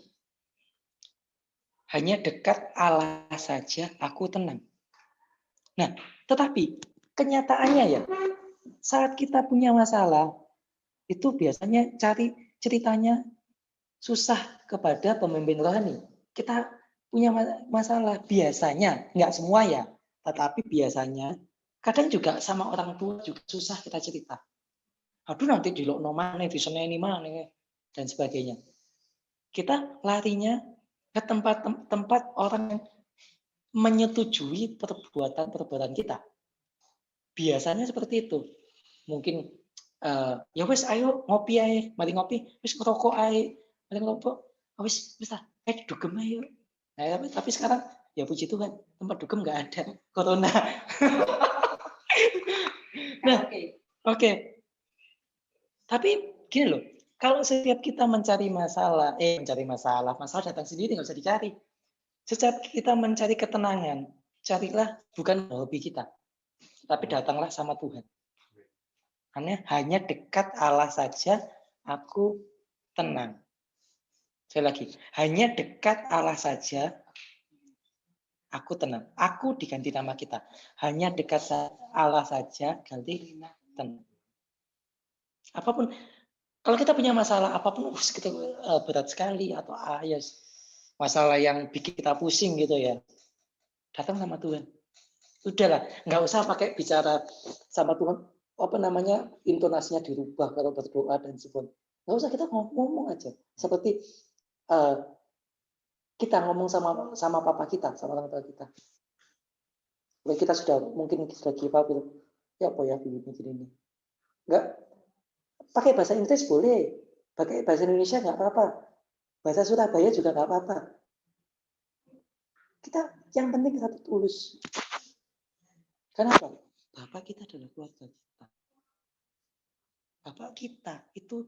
Hanya dekat Allah saja aku tenang. Nah, tetapi kenyataannya ya, saat kita punya masalah, itu biasanya cari ceritanya susah kepada pemimpin rohani. Kita punya masalah biasanya, nggak semua ya, tetapi biasanya kadang juga sama orang tua juga susah kita cerita. Aduh nanti dilokno maneh, diseneni maneh dan sebagainya. Kita larinya ke tempat-tempat orang yang menyetujui perbuatan kita. Biasanya seperti itu. Mungkin ya wes ayo ngopi ae, mari ngopi, wis ngerokok ae, mari ngerokok, wis lah, dugem ayo. Nah, tapi sekarang ya puji Tuhan, tempat dugem nggak ada, corona. Nah, oke. Tapi gini loh, kalau setiap kita mencari masalah datang sendiri nggak usah dicari. Setiap kita mencari ketenangan, carilah bukan hobi kita, tapi datanglah sama Tuhan. Hanya dekat Allah saja aku tenang. Sekali lagi, hanya dekat Allah saja aku tenang. Aku diganti nama kita. Hanya dekat Allah saja ganti tenang. Apapun, kalau kita punya masalah apapun, kita berat sekali atau ya masalah yang bikin kita pusing gitu ya, datang sama Tuhan. Udahlah, nggak usah pakai bicara sama Tuhan. Intonasinya dirubah kalau berdoa dan sebagainya. Nggak usah, kita ngomong aja. Seperti kita ngomong sama papa kita, sama orang tua kita. Kita mungkin sudah give up gitu. Ya apa ya begini. Nggak, pakai bahasa Inggris boleh, pakai bahasa Indonesia nggak apa-apa, bahasa Surabaya juga nggak apa-apa. Yang penting kita tulus. Kenapa? Bapak kita adalah keluarga kita. Bapak kita itu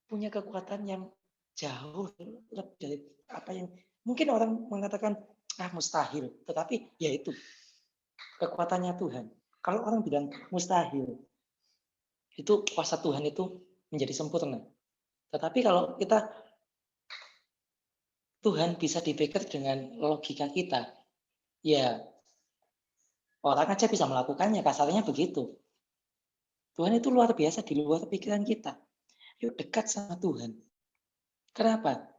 punya kekuatan yang jauh lebih dari apa yang mungkin orang mengatakan mustahil, tetapi ya itu kekuatannya Tuhan. Kalau orang bilang mustahil, itu kuasa Tuhan itu menjadi sempurna. Tetapi kalau Tuhan bisa dipikir dengan logika kita, ya orang aja bisa melakukannya, kasarnya begitu. Tuhan itu luar biasa, di luar pikiran kita. Yuk dekat sama Tuhan. Kenapa?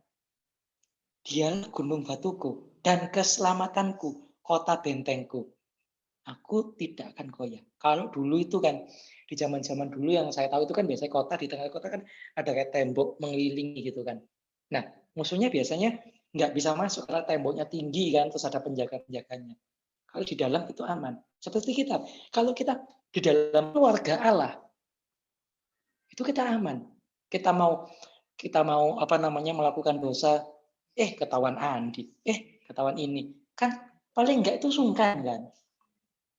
Dialah gunung batuku dan keselamatanku, kota bentengku. Aku tidak akan goyah. Kalau dulu itu kan, di zaman-zaman dulu yang saya tahu itu kan biasanya kota, di tengah kota kan ada kayak tembok mengelilingi gitu kan. Nah, musuhnya biasanya nggak bisa masuk karena temboknya tinggi kan, terus ada penjaga-penjaganya. Kalau di dalam itu aman. Seperti kita. Kalau kita di dalam keluarga Allah, itu kita aman. Kita mau melakukan dosa, ketahuan Andi, ketahuan ini. Kan paling enggak itu sungkan kan.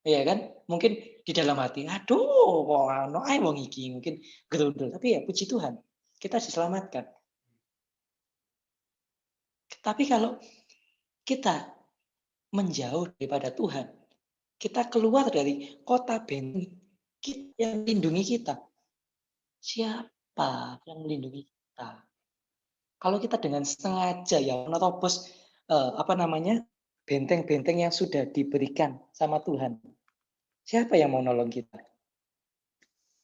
Iya kan? Mungkin di dalam hati, aduh, wong iki mungkin gerundul. Tapi ya puji Tuhan, kita diselamatkan. Tapi kalau kita menjauh daripada Tuhan, kita keluar dari kota benteng yang melindungi kita. Siapa yang melindungi kita? Kalau kita dengan sengaja ya menerobos benteng-benteng yang sudah diberikan sama Tuhan, siapa yang mau nolong kita?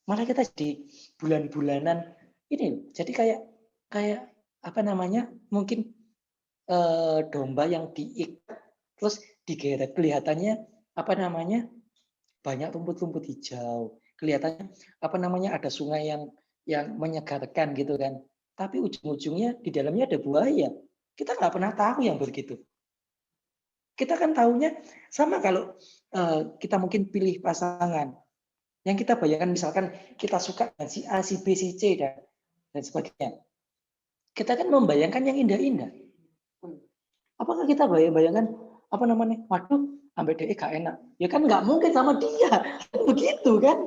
Malah kita jadi bulan-bulanan ini, jadi kayak mungkin domba yang diikat terus digeret, kelihatannya banyak rumput-rumput hijau, kelihatannya ada sungai yang menyegarkan gitu kan. Tapi ujung-ujungnya di dalamnya ada buaya. Kita nggak pernah tahu yang begitu. Kita kan tahunya sama kalau kita mungkin pilih pasangan. Yang kita bayangkan misalkan kita suka dengan si A, si B, si C dan sebagainya. Kita kan membayangkan yang indah-indah. Apakah kita bayangkan apa namanya? Waduh, sampai DE gak enak. Ya kan nggak mungkin sama dia. Begitu kan?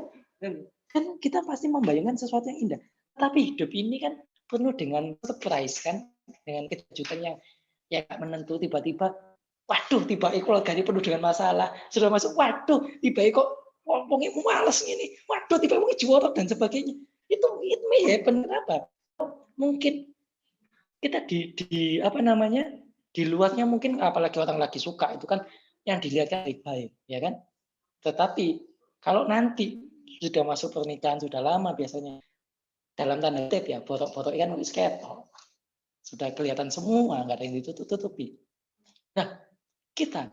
Kan kita pasti membayangkan sesuatu yang indah. Tapi hidup ini kan penuh dengan surprise kan, dengan kejutan yang ya gak menentu. Tiba-tiba, waduh, tiba-tiba keluarganya penuh dengan masalah. Sudah masuk, waduh, tiba-tiba kok ngomongnya males gini. Waduh, tiba-tiba juara dan sebagainya. Itu may happen apa? Mungkin kita di apa namanya, di luarnya mungkin apalagi orang lagi suka itu kan yang dilihat kan baik, ya kan? Tetapi kalau nanti sudah masuk pernikahan sudah lama biasanya dalam tanda kutip ya, botok-botok kan wis ketok. Sudah kelihatan semua, nggak ada yang ditutup-tutupi. Nah, kita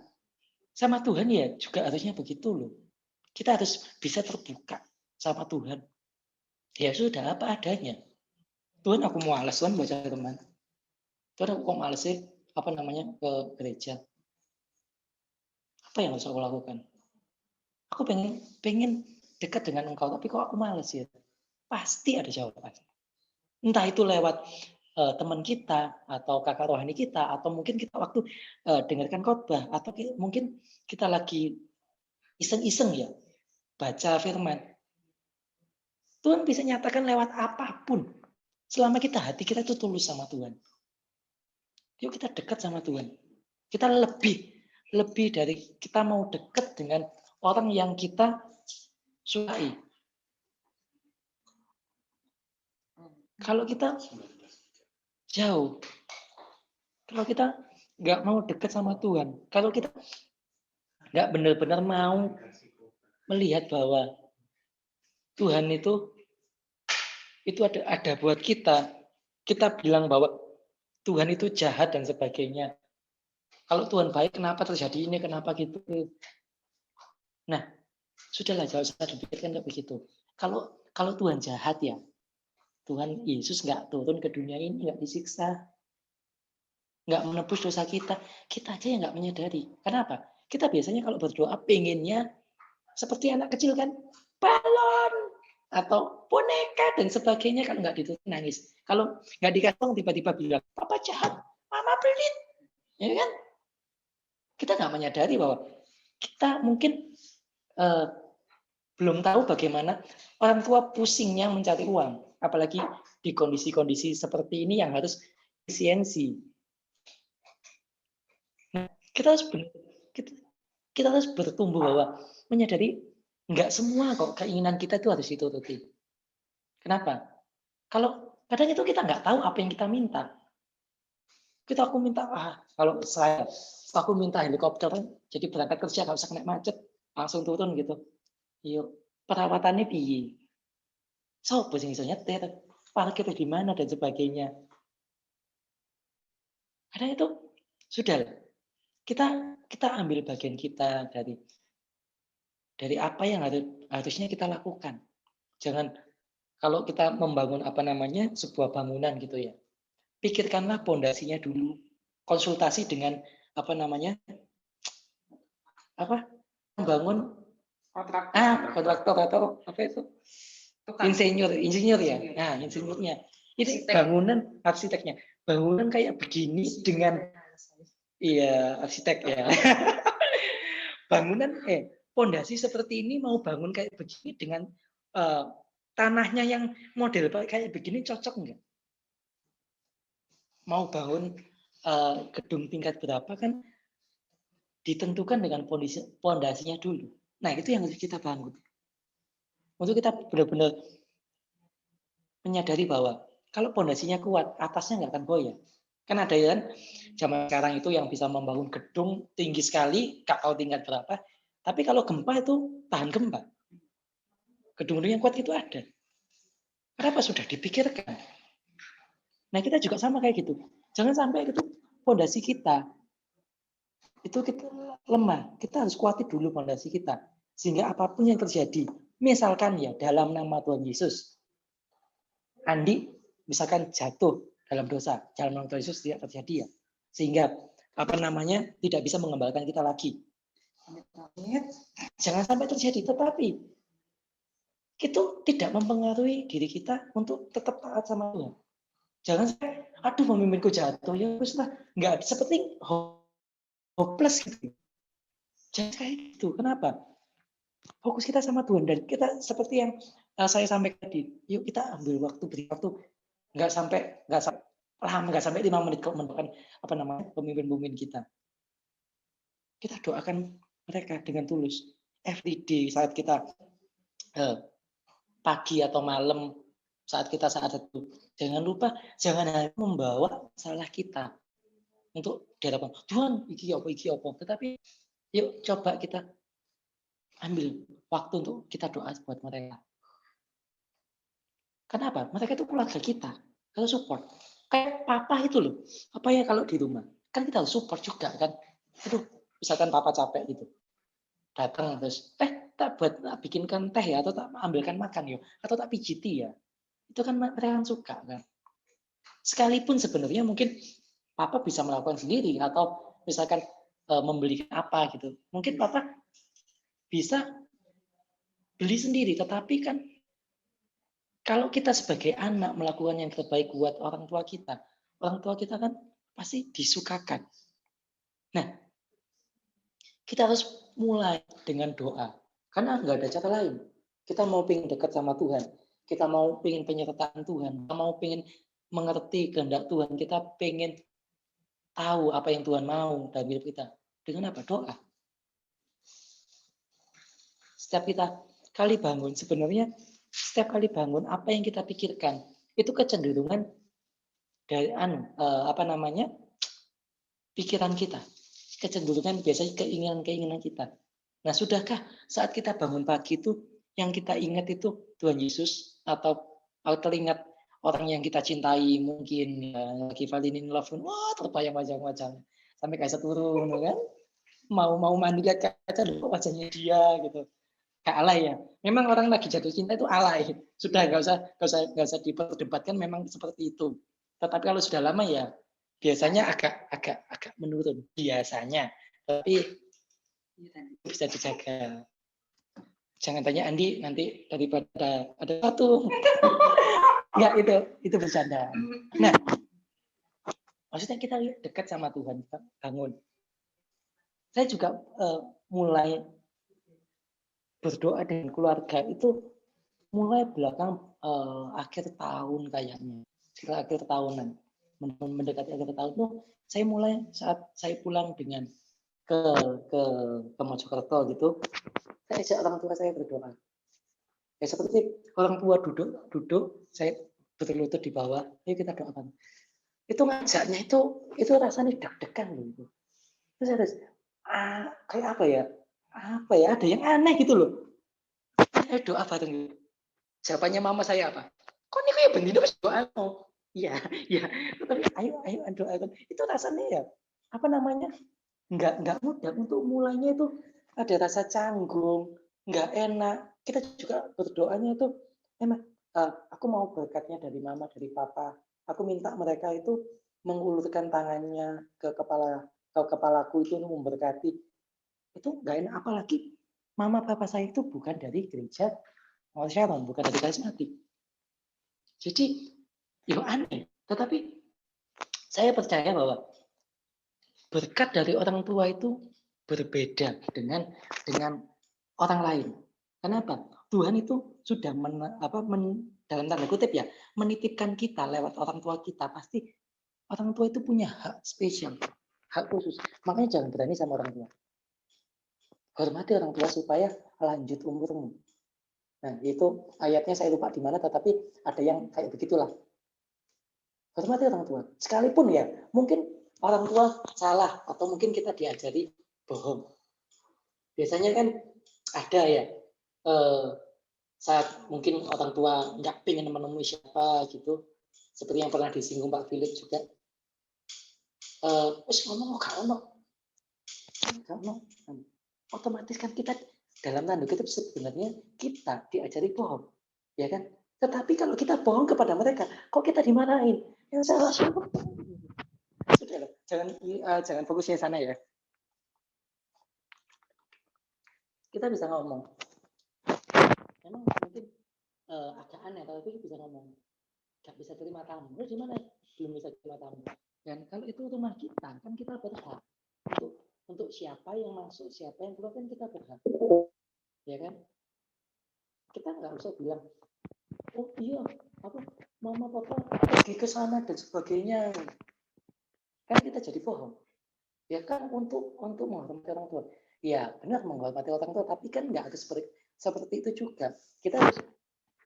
sama Tuhan ya juga harusnya begitu loh. Kita harus bisa terbuka sama Tuhan. Ya sudah apa adanya. Tuhan aku mau males Tuhan baca firman. Tuhan aku kok males sih apa namanya ke gereja. Apa yang harus aku lakukan? Aku pengen dekat dengan engkau, tapi kok aku males ya. Pasti ada jawaban. Entah itu lewat teman kita atau kakak rohani kita atau mungkin kita waktu dengarkan khotbah atau mungkin kita lagi iseng-iseng ya baca firman. Tuhan bisa nyatakan lewat apapun selama hati kita itu tulus sama Tuhan. Yuk kita dekat sama Tuhan. Kita lebih dari kita mau dekat dengan orang yang kita sukai. Kalau kita jauh, kalau kita nggak mau dekat sama Tuhan, kalau kita nggak benar-benar mau melihat bahwa Tuhan itu ada buat kita bilang bahwa Tuhan itu jahat dan sebagainya. Kalau Tuhan baik, kenapa terjadi ini, kenapa gitu? Nah, sudahlah, jangan usah dipikirkan kayak begitu. Kalau Tuhan jahat ya, Tuhan Yesus nggak turun ke dunia ini, nggak disiksa, nggak menebus dosa kita aja yang nggak menyadari. Kenapa? Kita biasanya kalau berdoa pengennya seperti anak kecil kan, balon atau boneka dan sebagainya. Kalau nggak ditutup nangis. Kalau nggak dikasih tiba-tiba bilang, Papa jahat, Mama pelit, ya kan? Kita nggak menyadari bahwa kita mungkin belum tahu bagaimana orang tua pusingnya mencari uang, apalagi di kondisi-kondisi seperti ini yang harus efisiensi. Nah, kita harus bertumbuh bahwa menyadari nggak semua kok keinginan kita itu harus dituruti. Kenapa? Kalau kadang itu kita nggak tahu apa yang kita minta. Aku minta, kalau aku minta helikopter, jadi berangkat kerja nggak usah kena macet, langsung turun gitu. Yuk, perawatannya piye? Sopo sing iso nyetir, parkir di mana dan sebagainya. Karena itu sudah kita ambil bagian kita dari apa yang harusnya kita lakukan. Jangan kalau kita membangun sebuah bangunan gitu ya. Pikirkanlah pondasinya dulu. Konsultasi dengan membangun kontraktor atau apa itu? Insinyur ya. Nah, insinyurnya. Ini bangunan arsiteknya. Bangunan kayak begini dengan arsitek ya. Bangunan pondasi seperti ini mau bangun kayak begini dengan tanahnya yang model kayak begini cocok enggak? Mau bangun gedung tingkat berapa kan ditentukan dengan pondasinya dulu. Nah, itu yang harus kita bangun. Untuk kita benar-benar menyadari bahwa kalau pondasinya kuat, atasnya nggak akan goyah. Kan ada kan zaman sekarang itu yang bisa membangun gedung tinggi sekali, nggak tahu tingkat berapa. Tapi kalau gempa itu tahan gempa. Gedung-gedung yang kuat itu ada. Kenapa? Sudah dipikirkan. Nah, kita juga sama kayak gitu. Jangan sampai itu pondasi kita itu kita lemah. Kita harus kuatin dulu pondasi kita. Sehingga apapun yang terjadi, misalkan ya dalam nama Tuhan Yesus, Andi misalkan jatuh dalam dosa, dalam nama Tuhan Yesus tidak terjadi ya. Sehingga tidak bisa mengembalikan kita lagi. Jangan sampai terjadi. Tetapi itu tidak mempengaruhi diri kita untuk tetap taat sama Tuhan. Jangan sampai, aduh pemimpinku jatuh, ya wis lah, nggak seperti hopeless gitu. Jangan kayak gitu. Kenapa? Fokus kita sama Tuhan dan kita seperti yang saya sampaikan tadi. Yuk kita ambil waktu, beri waktu, nggak sampai lama, nggak sampai 5 menit kok mendoakan pemimpin-pemimpin kita. Kita doakan mereka dengan tulus. Every day saat kita pagi atau malam, saat kita saat itu. Jangan lupa, jangan hanya membawa salah kita untuk dihadapkan Tuhan, iki apa. Tetapi yuk coba kita ambil waktu untuk kita doa buat mereka. Kenapa? Mereka itu keluarga kita. Kita support. Kayak papa itu loh. Apa ya kalau di rumah? Kan kita harus support juga kan. Aduh, misalkan papa capek gitu. Datang terus, tak bikinkan teh ya, atau tak ambilkan makan ya, atau tak pijiti ya. Itu kan mereka kan suka kan. Sekalipun sebenarnya mungkin papa bisa melakukan sendiri, atau misalkan membelikan apa gitu. Mungkin papa bisa beli sendiri, tetapi kan kalau kita sebagai anak melakukan yang terbaik buat orang tua kita kan pasti disukakan. Nah, kita harus mulai dengan doa. Karena nggak ada cara lain. Kita mau pengen dekat sama Tuhan. Kita mau pengen penyertaan Tuhan. Kita mau pengen mengerti kehendak Tuhan. Kita pengen tahu apa yang Tuhan mau dalam hidup kita. Dengan apa? Doa. Setiap kita kali bangun, sebenarnya setiap kali bangun, apa yang kita pikirkan, itu kecenderungan dari pikiran kita. Kecenderungan biasanya keinginan-keinginan kita. Nah, sudahkah saat kita bangun pagi itu yang kita ingat itu Tuhan Yesus, atau teringat orang yang kita cintai, mungkin ya, lagi falling in love, wah terbayang wajah-wajahnya sampai kayak turun kan, mau mandi lihat kaca wajahnya dia gitu, kayak alay ya. Memang orang lagi jatuh cinta itu alay, sudah nggak usah diperdebatkan, memang seperti itu. Tetapi kalau sudah lama ya biasanya agak menurun biasanya, tapi bisa dijaga. Jangan tanya Andi nanti daripada ada satu. Enggak, itu bercanda. Nah, maksudnya kita dekat sama Tuhan, bangun. Saya juga mulai berdoa dengan keluarga itu mulai belakang akhir tahun kayaknya. Sekitar akhir tahunan. Mendekati akhir tahun tuh saya mulai saat saya pulang dengan ke Mojokerto gitu. Saya ajak orang tua saya berdoa. Ya seperti orang tua duduk, saya berlutut di bawah, ayo kita doakan. Itu ngajaknya itu rasanya deg-degan loh itu. Terus harus kayak apa ya? Ada yang aneh gitu loh. Ayo doa bareng. Jawabannya mama saya apa? Kok ini kayak benih terus doa? Iya. Tapi ayo doakan. Itu rasanya ya nggak mudah untuk mulainya, itu ada rasa canggung, nggak enak. Kita juga berdoanya itu emang aku mau berkatnya dari mama, dari papa. Aku minta mereka itu mengulurkan tangannya ke kepalaku itu memberkati. Itu nggak enak, apalagi mama papa saya itu bukan dari gereja Mount Sharon, bukan dari karismatik. Jadi ya aneh. Tetapi saya percaya bahwa berkat dari orang tua itu berbeda dengan orang lain. Kenapa? Tuhan itu sudah dalam tanda kutip ya, menitipkan kita lewat orang tua kita. Pasti orang tua itu punya hak spesial, hak khusus. Makanya jangan berani sama orang tua. Hormati orang tua supaya lanjut umurmu. Nah, itu ayatnya saya lupa di mana, tetapi ada yang kayak begitulah. Hormati orang tua. Sekalipun ya, mungkin orang tua salah, atau mungkin kita diajari bohong. Biasanya kan ada ya, saat mungkin orang tua nggak pengen menemui siapa gitu, seperti yang pernah disinggung Pak Philip juga. Terus ngomong gak ono. Otomatis kan kita dalam tanda kutip sebenarnya kita diajari bohong, ya kan? Tetapi kalau kita bohong kepada mereka, kok kita dimarahin? Yang salah siapa? Sudah, jangan fokusnya sana ya. Kita bisa ngomong. Memang mungkin agak aneh, tapi bisa ngomong, nggak bisa terima tamu. Terus gimana? Belum bisa terima tamu. Dan kalau itu rumah kita, kan kita berhak untuk siapa yang masuk, siapa yang keluar, kan kita berhak, ya kan? Kita nggak usah bilang, oh iya, apa mama papa pergi ke sana dan sebagainya. Kan kita jadi bohong. Ya kan untuk menghormati orang tua. Ya benar menghormati orang tua, tapi kan nggak harus seperti itu juga. Kita harus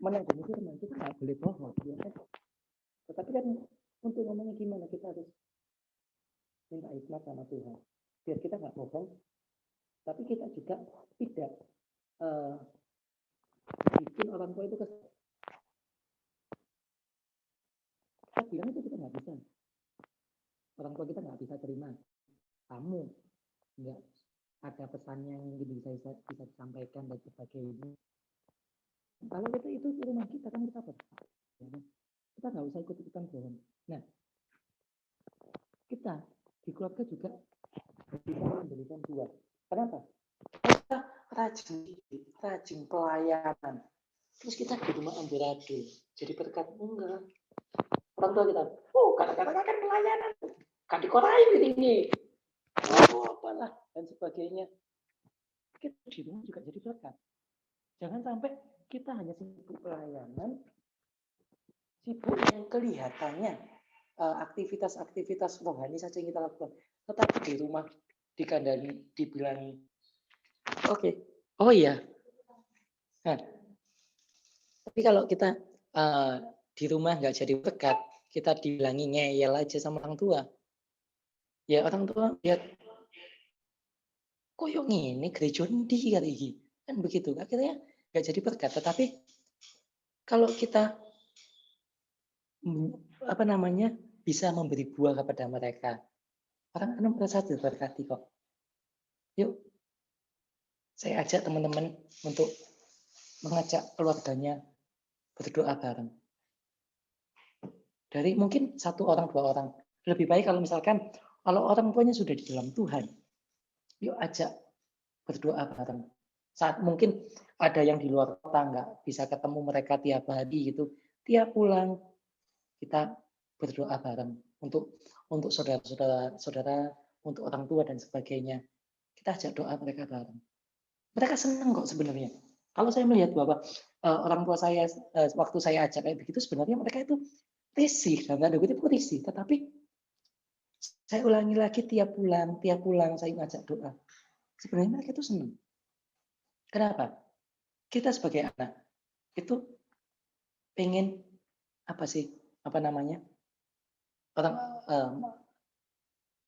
menanggung firman, kita nggak boleh bohong, ya kan? Tetapi kan untuk ngomongnya gimana, kita harus minta hikmat sama Tuhan. Biar kita nggak bohong, tapi kita juga tidak bikin orang tua itu kesal. Kita bilang itu kita nggak bisa. Orang tua kita nggak bisa terima tamu, nggak ada pesannya yang bisa disampaikan dan sebagainya. Kalau kita itu rumah kita kan kita berhak, ya kan? Kita nggak usah ikut-ikutan bohong. Nah, kita di keluarga juga bisa memberikan dua. Kenapa? Kita rajin pelayanan. Terus kita di rumah amburadul, jadi berkat enggak. Orang tua kita, kadang-kadang kan pelayanan, kan dikorai ini, apalah dan sebagainya. Kita di rumah juga jadi berkat. Jangan sampai kita hanya sibuk pelayanan, sibuk yang kelihatannya aktivitas-aktivitas rohani saja yang kita lakukan, tetapi di rumah dikandani, dibilangi, oke, oh iya. Nah, tapi kalau kita di rumah nggak jadi berkat, kita dibilangi ngeyel aja sama orang tua, ya orang tua lihat, kok yuk ini gereja ndi kali ini, kan begitu, akhirnya nggak jadi berkat. Tetapi kalau kita bisa memberi buah kepada mereka, orang akan merasa diberkati kok. Yuk, saya ajak teman-teman untuk mengajak keluarganya berdoa bareng. Dari mungkin 1 orang 2 orang. Lebih baik kalau misalkan kalau orang tuanya sudah di dalam Tuhan, yuk ajak berdoa bareng. Saat mungkin ada yang di luar kota nggak bisa ketemu mereka tiap hari gitu, tiap pulang kita berdoa bareng untuk saudara-saudara, untuk orang tua dan sebagainya. Kita ajak doa mereka bareng. Mereka senang kok sebenarnya. Kalau saya melihat bahwa orang tua saya waktu saya ajak kayak begitu, sebenarnya mereka itu risih, dalam tanda kutip risih. Tetapi saya ulangi lagi tiap pulang saya ngajak doa. Sebenarnya mereka itu senang. Kenapa? Kita sebagai anak itu pengen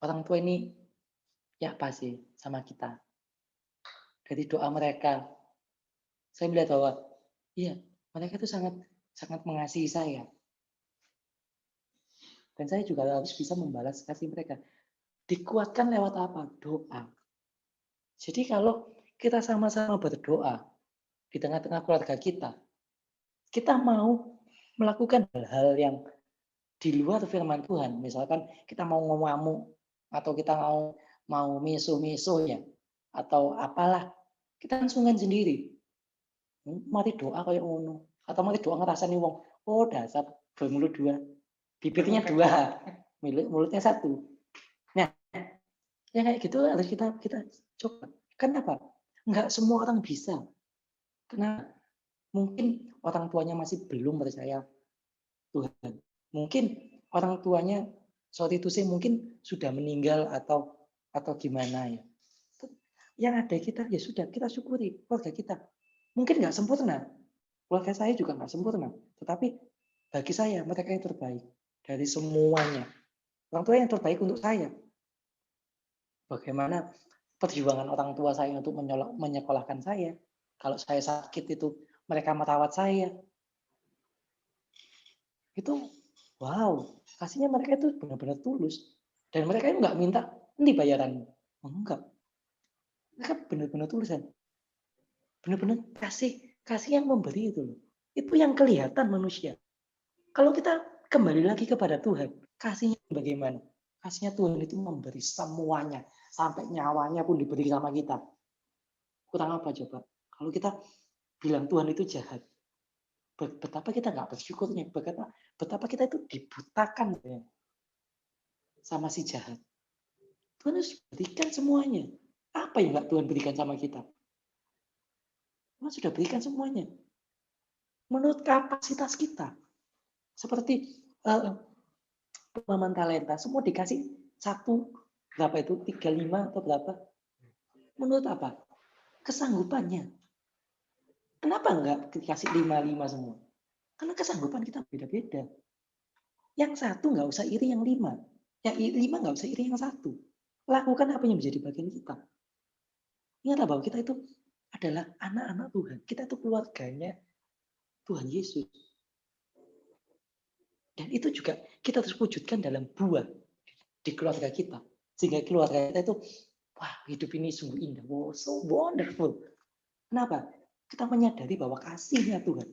orang tua ini ya apa sih sama kita. Dari doa mereka, saya melihat bahwa iya, mereka itu sangat mengasihi saya. Dan saya juga harus bisa membalas kasih mereka. Dikuatkan lewat apa? Doa. Jadi kalau kita sama-sama berdoa di tengah-tengah keluarga kita mau melakukan hal-hal yang di luar firman Tuhan. Misalkan kita mau ngamuk atau kita mau misuh-misuh ya, atau apalah, kita kan sungkan sendiri. Mari doa kayak ngono, atau mari doa ngerasani wong, oh dasar bermulut 2, bibirnya 2, mulutnya 1. Nah, ya kayak gitu harus kita coba. Kenapa? Enggak semua orang bisa. Kenapa? Mungkin orang tuanya masih belum percaya Tuhan. Mungkin orang tuanya mungkin sudah meninggal atau gimana ya. Yang ada kita ya sudah, kita syukuri keluarga kita. Mungkin nggak sempurna. Keluarga saya juga nggak sempurna. Tetapi bagi saya mereka yang terbaik dari semuanya. Orang tua yang terbaik untuk saya. Bagaimana perjuangan orang tua saya untuk menyekolahkan saya. Kalau saya sakit itu mereka merawat saya. Itu wow, kasihnya mereka itu benar-benar tulus. Dan mereka itu nggak minta, nanti bayaran. Enggak. Mereka benar-benar tulus kan. Benar-benar kasih yang memberi itu loh. Itu yang kelihatan manusia. Kalau kita kembali lagi kepada Tuhan, kasihnya bagaimana? Kasihnya Tuhan itu memberi semuanya. Sampai nyawanya pun diberi sama kita. Kurang apa coba? Kalau kita bilang Tuhan itu jahat. betapa kita nggak bersyukurnya, betapa kita itu dibutakan ya, sama si jahat. Tuhan harus berikan semuanya. Apa yang nggak Tuhan berikan sama kita? Tuhan sudah berikan semuanya. Menurut kapasitas kita. Seperti pemahaman talenta, semua dikasih satu, berapa itu? 35 atau berapa? Menurut apa? Kesanggupannya. Kenapa enggak dikasih 5 semua? Karena kesanggupan kita beda-beda. Yang satu nggak usah iri yang 5. Yang 5 nggak usah iri yang 1. Lakukan apa yang menjadi bagian kita. Ingatlah bahwa kita itu adalah anak-anak Tuhan. Kita itu keluarganya Tuhan Yesus. Dan itu juga kita terus wujudkan dalam buah di keluarga kita. Sehingga keluarga kita itu, wah hidup ini sungguh indah. Wow, so wonderful. Kenapa? Kita menyadari bahwa kasihnya Tuhan.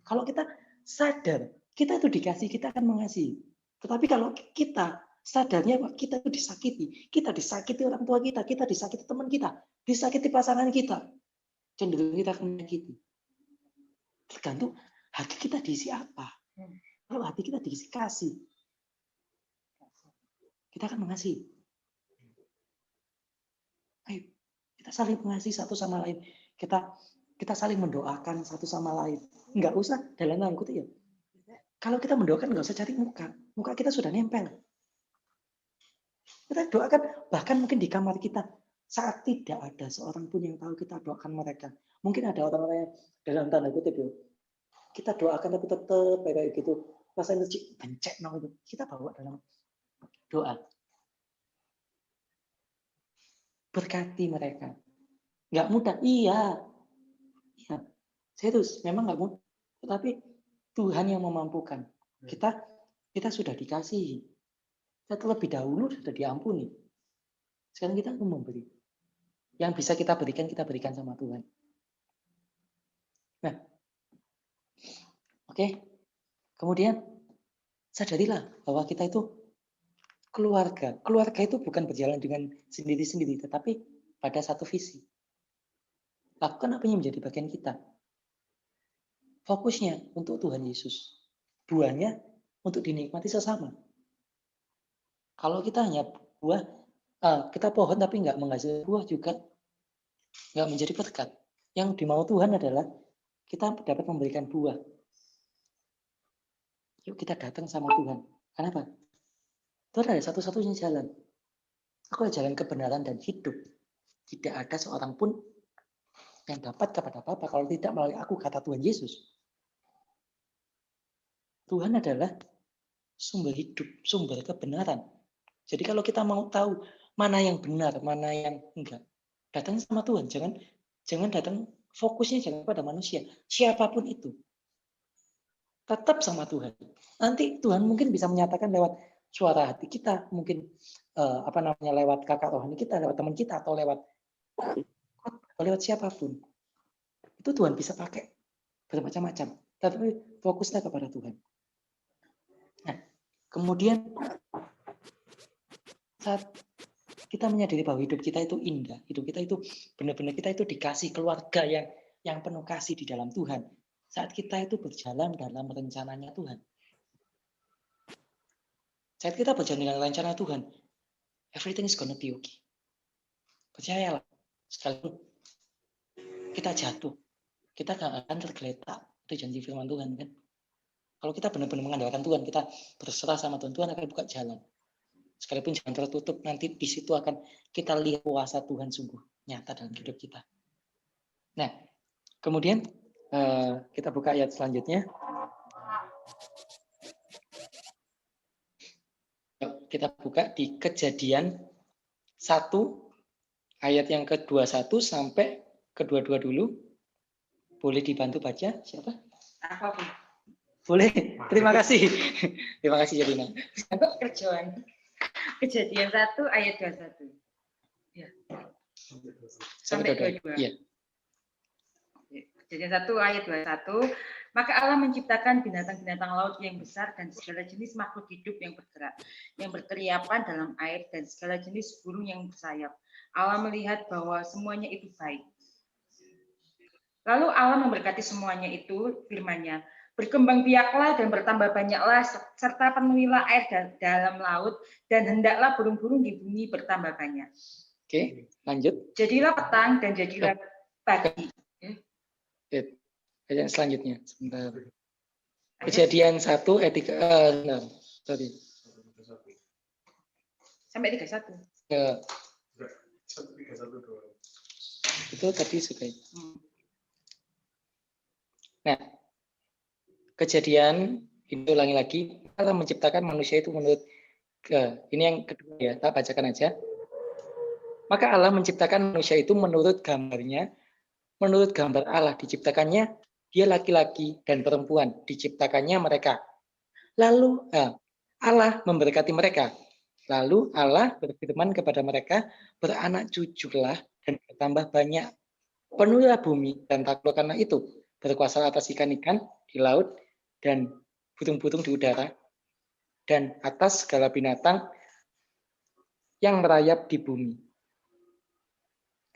Kalau kita sadar, kita itu dikasih, kita akan mengasihi. Tetapi kalau kita sadarnya kita itu disakiti orang tua kita disakiti teman kita, disakiti pasangan kita, cenderung kita akan menyakiti. Tergantung hati kita diisi apa. Kalau hati kita diisi kasih, kita akan mengasihi. Ayo, kita saling mengasihi satu sama lain. Kita saling mendoakan satu sama lain. Enggak usah dalam tanda kutip ya. Kalau kita mendoakan enggak usah cari muka. Muka kita sudah nempel. Kita doakan bahkan mungkin di kamar kita saat tidak ada seorang pun yang tahu kita doakan mereka. Mungkin ada orang-orang yang dalam tanda kutip ya. Kita doakan tapi tetap kayak gitu. Rasanya bencek itu. Kita bawa dalam doa. Berkati mereka. Enggak mudah. Iya. Serius, memang nggak mudah. Tetapi Tuhan yang memampukan. Kita sudah dikasihi. Kita terlebih dahulu sudah diampuni. Sekarang kita mau memberi. Yang bisa kita berikan sama Tuhan. Nah, oke. Kemudian sadarilah bahwa kita itu keluarga. Keluarga itu bukan berjalan dengan sendiri-sendiri, tetapi pada satu visi. Lakukan apa yang menjadi bagian kita. Fokusnya untuk Tuhan Yesus. Buahnya untuk dinikmati sesama. Kalau kita hanya buah, kita pohon tapi nggak menghasilkan buah juga nggak menjadi berkat. Yang dimau Tuhan adalah kita dapat memberikan buah. Yuk kita datang sama Tuhan. Kenapa? Tuhan ada satu-satunya jalan. Aku adalah jalan kebenaran dan hidup. Tidak ada seorang pun yang dapat kepada Bapa kalau tidak melalui aku, kata Tuhan Yesus. Tuhan adalah sumber hidup, sumber kebenaran. Jadi kalau kita mau tahu mana yang benar, mana yang enggak, datang sama Tuhan. Jangan datang fokusnya jangan pada manusia, siapapun itu. Tetap sama Tuhan. Nanti Tuhan mungkin bisa menyatakan lewat suara hati kita, mungkin lewat kakak rohani kita, lewat teman kita, atau lewat siapapun. Itu Tuhan bisa pakai bermacam-macam. Tapi fokuslah kepada Tuhan. Nah, kemudian saat kita menyadari bahwa hidup kita itu indah, hidup kita itu benar-benar kita itu dikasih keluarga yang penuh kasih di dalam Tuhan. Saat kita itu berjalan dalam rencananya Tuhan. Saat kita berjalan dengan rencana Tuhan, everything is gonna be okay. Percayalah, sekalipun kita jatuh, kita gak akan tergeletak. Itu janji firman Tuhan kan. Kalau kita benar-benar mengandalkan Tuhan, kita berserah sama Tuhan, Tuhan akan buka jalan. Sekalipun jangan tertutup, nanti di situ akan kita lihat kuasa Tuhan sungguh nyata dalam hidup kita. Nah, kemudian kita buka ayat selanjutnya. Kita buka di Kejadian 1 ayat yang ke-21 sampai ke-22 dulu. Boleh dibantu baca? Siapa? Apa pun. Boleh. Terima kasih. Terima kasih Jadina. Kerjaan. Kejadian 1 ayat 21. Ya. Sampai 22. Iya. Kejadian 1 ayat 21. Maka Allah menciptakan binatang-binatang laut yang besar dan segala jenis makhluk hidup yang bergerak, yang berkeliapan dalam air dan segala jenis burung yang bersayap. Allah melihat bahwa semuanya itu baik. Lalu Allah memberkati semuanya itu, firman-Nya, berkembang biaklah dan bertambah banyaklah, serta penuhilah air dalam laut, dan hendaklah burung-burung di bumi bertambah banyak. Oke, lanjut. Jadilah petang dan jadilah pagi. Ayat selanjutnya, sebentar. Kejadian 1 ayat 3. Benar, sorry. Sampai 31. Ya. Itu tadi sudah. Nah, kejadian ini ulangi lagi. Allah menciptakan manusia itu menurut ini yang kedua ya, tak bacakan aja. Maka Allah menciptakan manusia itu menurut gambarnya, menurut gambar Allah diciptakannya dia laki-laki dan perempuan, diciptakannya mereka. Lalu Allah memberkati mereka. Lalu Allah berfirman kepada mereka, beranak cuculah dan bertambah banyak. Penuhilah bumi dan taklukkanlah itu. Berkuasa atas ikan-ikan di laut dan burung-burung di udara dan atas segala binatang yang merayap di bumi.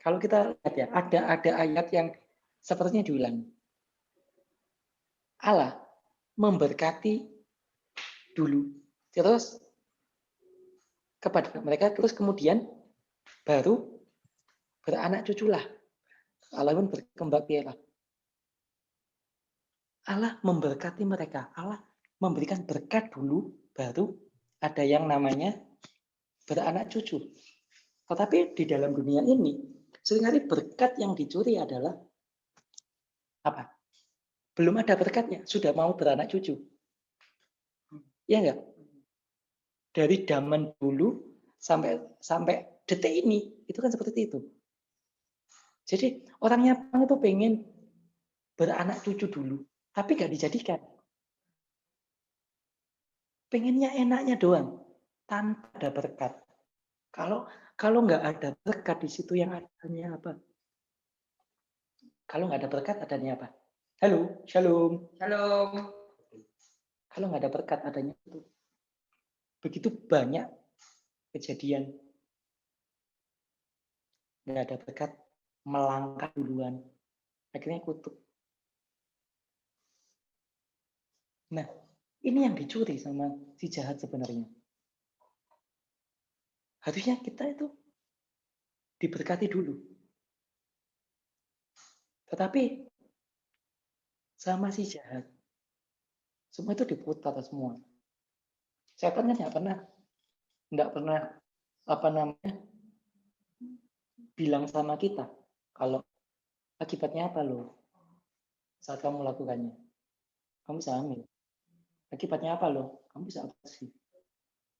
Kalau kita lihat ya, ada ayat yang sepertinya diulangi. Allah memberkati dulu, terus kepada mereka, terus kemudian baru beranak cuculah. Allah pun berkembang biaklah. Allah memberkati mereka. Allah memberikan berkat dulu, baru ada yang namanya beranak cucu. Tetapi di dalam dunia ini, seringkali berkat yang dicuri adalah apa? Belum ada berkatnya, sudah mau beranak cucu. Ya enggak? Dari zaman dulu sampai detik ini, itu kan seperti itu. Jadi orangnya itu pengen beranak cucu dulu, tapi nggak dijadikan. Pengennya enaknya doang, tanpa ada berkat. Kalau nggak ada berkat di situ yang adanya apa? Kalau nggak ada berkat adanya apa? Halo, shalom. Shalom. Kalau nggak ada berkat adanya itu begitu banyak kejadian nggak ada berkat, melangkah duluan, akhirnya kutuk. Nah, ini yang dicuri sama si jahat sebenarnya. Harusnya kita itu diberkati dulu. Tetapi sama si jahat, semua itu diputar semua. Setan kan nggak pernah apa namanya bilang sama kita kalau akibatnya apa loh saat kamu lakukannya. Kamu bisa hamil. Akibatnya apa loh? Kamu bisa aborsi.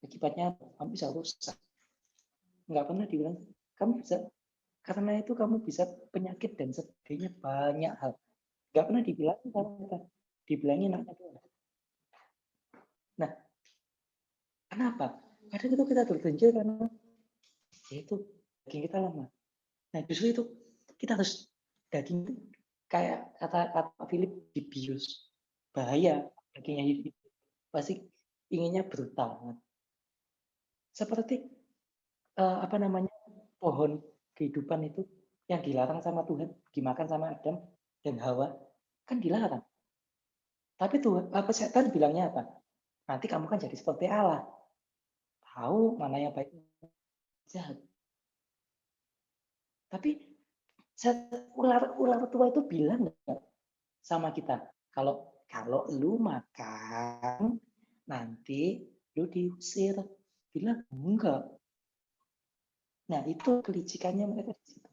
Akibatnya apa? Kamu bisa rusak. Nggak pernah dibilang kamu bisa, karena itu kamu bisa penyakit dan sebagainya, banyak hal. Nggak pernah dibilang sama kita. Dibilangin anaknya doang. Nah, kenapa? Kadang itu kita terpencil karena itu daging kita lemah. Nah, justru itu kita harus daging itu kayak kata Philip dibius. Bahaya dagingnya hidup. Pasti inginnya brutal. Seperti apa namanya pohon kehidupan itu yang dilarang sama Tuhan dimakan sama Adam dan Hawa, kan dilarang. Tapi Tuhan apa setan bilangnya apa? Nanti kamu kan jadi seperti Allah. Tahu mana yang baik jahat. Tapi ular tua itu bilang enggak sama kita, kalau lu makan nanti lu diusir. Bilang enggak. Nah, itu kelicikannya mereka di situ.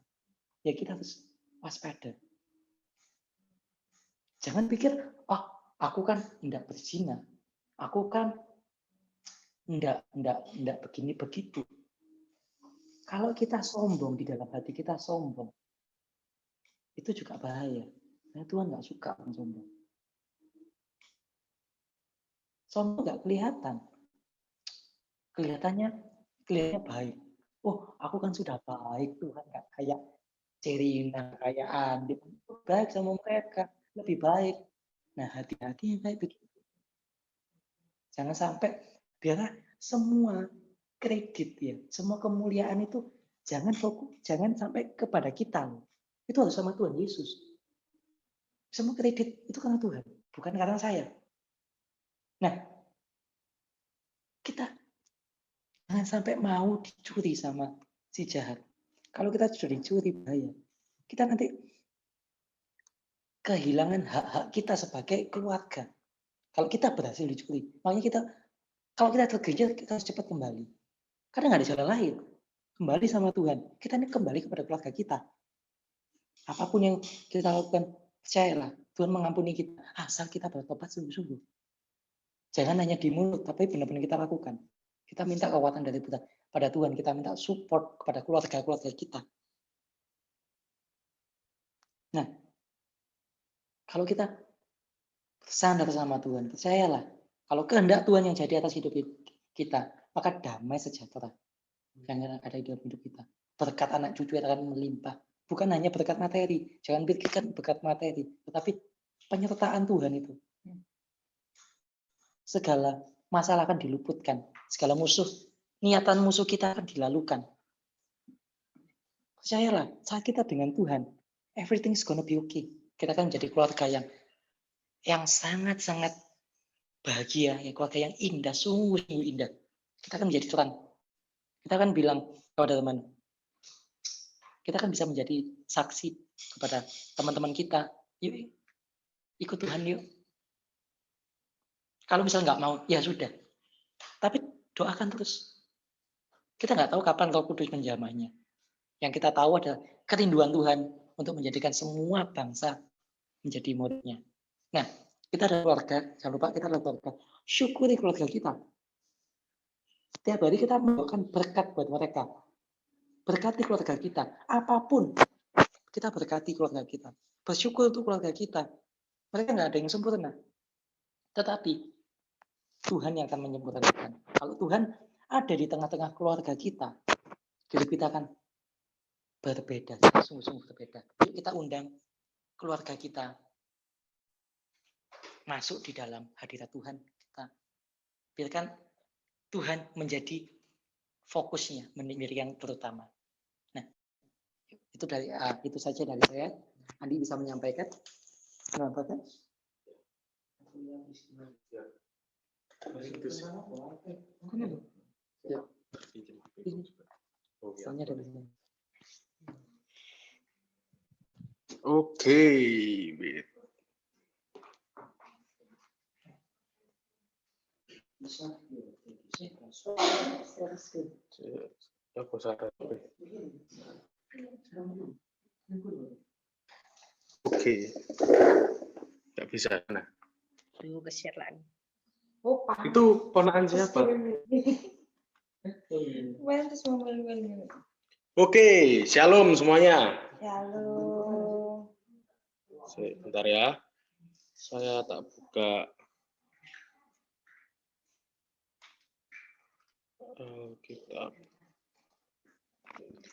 Ya kita harus waspada. Jangan pikir, oh aku kan enggak berzina. Aku kan enggak begini begitu. Kalau kita sombong di dalam hati kita sombong, itu juga bahaya. Nah, Tuhan enggak suka orang sombong. Sombong enggak kelihatan. Kelihatannya baik. Oh, aku kan sudah baik, Tuhan enggak kayak Cerina, kayak Andi. Baik sama mereka, lebih baik. Nah, hati-hati yang kayak begitu. Jangan sampai biarlah semua kredit ya, semua kemuliaan itu jangan sampai kepada kita. Itu harus sama Tuhan Yesus. Semua kredit itu karena Tuhan, bukan karena saya. Nah, kita jangan sampai mau dicuri sama si jahat. Kalau kita sudah dicuri bahaya. Kita nanti kehilangan hak-hak kita sebagai keluarga. Kalau kita berhasil dicuri, makanya kita kalau kita tergelincir kita harus cepat kembali. Karena nggak ada jalan lain. Kembali sama Tuhan. Kita ini kembali kepada keluarga kita. Apapun yang kita lakukan, percayalah Tuhan mengampuni kita. Asal kita bertobat sungguh-sungguh. Jangan hanya di mulut, tapi benar-benar kita lakukan. Kita minta kekuatan dari Tuhan. Pada Tuhan, kita minta support kepada keluarga-keluarga kita. Nah, kalau kita bersandar sama Tuhan, percayalah. Kalau kehendak Tuhan yang jadi atas hidup kita, maka damai sejahtera yang ada di dalam hidup kita. Berkat anak cucu yang akan melimpah. Bukan hanya berkat materi. Jangan pikirkan berkat materi. Tetapi penyertaan Tuhan itu. Segala masalah akan diluputkan. Segala niatan musuh kita akan dilalukan. Percayalah, saat kita dengan Tuhan, everything's gonna be okay. Kita akan menjadi keluarga yang sangat-sangat bahagia, ya, keluarga yang indah, sungguh-sungguh indah. Kita akan menjadi terang. Kita akan bilang kepada teman, kita akan bisa menjadi saksi kepada teman-teman kita. Yuk, ikut Tuhan yuk. Kalau misalnya nggak mau, ya sudah. Tapi doakan terus. Kita nggak tahu kapan Roh Kudus menjamahnya. Yang kita tahu adalah kerinduan Tuhan untuk menjadikan semua bangsa menjadi muridnya. Nah, kita ada keluarga, jangan lupa kita ada keluarga. Syukuri keluarga kita. Setiap hari kita membawakan berkat buat mereka. Berkati keluarga kita. Apapun, kita berkati keluarga kita. Bersyukur untuk keluarga kita. Mereka nggak ada yang sempurna. Tetapi, Tuhan yang akan menyempurnakan. Kalau Tuhan ada di tengah-tengah keluarga kita, hidup kita akan berbeda. Sungguh-sungguh berbeda. Yuk kita undang keluarga kita masuk di dalam hadirat Tuhan. Kita biarkan Tuhan menjadi fokusnya, menjadi yang terutama. Nah, itu saja dari saya. Andi bisa menyampaikan. Ya. Oke, oke, nggak bisa. Nah, Dulu ke-share lagi. itu ponakan siapa? Oke, shalom semuanya. Shalom. Sebentar ya, saya tak buka. Kita.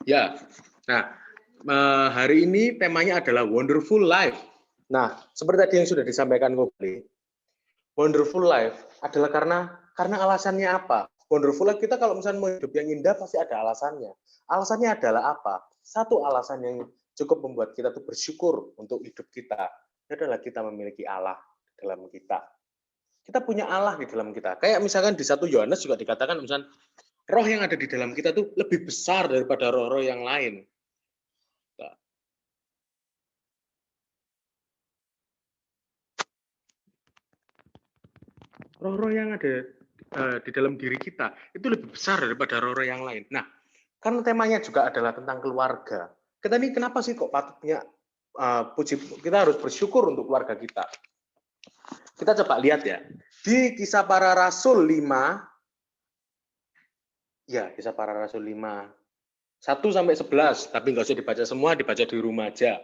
Ya, nah hari ini temanya adalah Wonderful Life. Nah, seperti tadi yang sudah disampaikan kembali, Wonderful Life adalah karena alasannya apa? Wonderful Life kita kalau misalnya mau hidup yang indah pasti ada alasannya. Alasannya adalah apa? Satu alasan yang cukup membuat kita tuh bersyukur untuk hidup kita adalah kita memiliki Allah di dalam kita. Kita punya Allah di dalam kita. Kayak misalkan di 1 Yohanes juga dikatakan misalkan roh yang ada di dalam kita tuh lebih besar daripada roh-roh yang lain. Roh-roh yang ada di dalam diri kita itu lebih besar daripada roh-roh yang lain. Nah, karena temanya juga adalah tentang keluarga. Kita ini kenapa sih kok patutnya kita harus bersyukur untuk keluarga kita. Kita coba lihat ya. Di Kisah Para Rasul 5, ya Kisah Para Rasul 5, 1-11, tapi nggak usah dibaca semua, dibaca di rumah aja.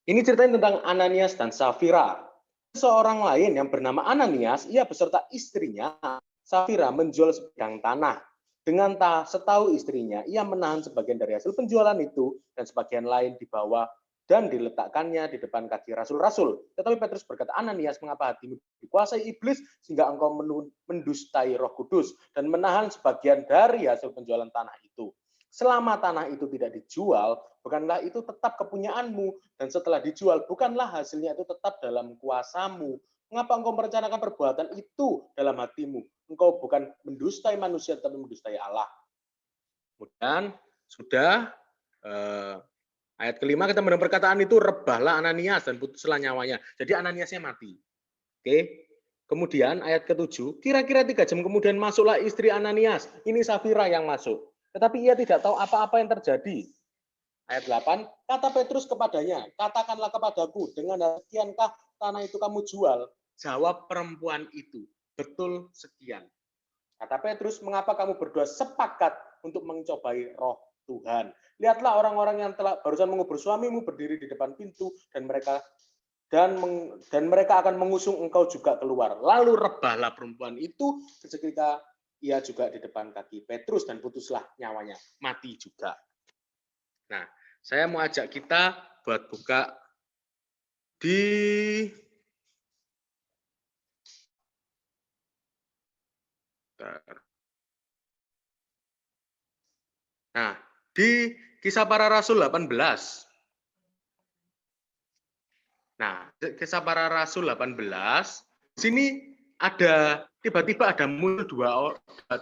Ini ceritain tentang Ananias dan Safira. Seorang lain yang bernama Ananias, ia beserta istrinya, Safira, menjual sebidang tanah. Dengan setahu istrinya, ia menahan sebagian dari hasil penjualan itu, dan sebagian lain dibawa dan diletakkannya di depan kaki rasul-rasul. Tetapi Petrus berkata, Ananias, mengapa hatimu dikuasai iblis sehingga engkau mendustai Roh Kudus dan menahan sebagian dari hasil penjualan tanah itu? Selama tanah itu tidak dijual, bukanlah itu tetap kepunyaanmu, dan setelah dijual, bukanlah hasilnya itu tetap dalam kuasamu. Mengapa engkau merencanakan perbuatan itu dalam hatimu? Engkau bukan mendustai manusia, tetapi mendustai Allah. Kemudian sudah ayat kelima kita mendengar perkataan itu, rebahlah Ananias dan putuslah nyawanya. Jadi Ananiasnya mati. Oke. Kemudian ayat ke-7, kira-kira 3 jam kemudian masuklah istri Ananias. Ini Safira yang masuk. Tetapi ia tidak tahu apa-apa yang terjadi. Ayat 8, kata Petrus kepadanya, katakanlah kepadaku, dengan sekiankah tanah itu kamu jual? Jawab perempuan itu, betul sekian. Kata Petrus, mengapa kamu berdua sepakat untuk mencobai roh Tuhan? Lihatlah orang-orang yang telah barusan mengubur suamimu berdiri di depan pintu, dan mereka akan mengusung engkau juga keluar. Lalu rebahlah perempuan itu ketika ia juga di depan kaki Petrus dan putuslah nyawanya, mati juga. Nah, saya mau ajak kita buat buka di di Kisah Para Rasul 18. Nah, Kisah Para Rasul 18, sini ada tiba-tiba ada muncul dua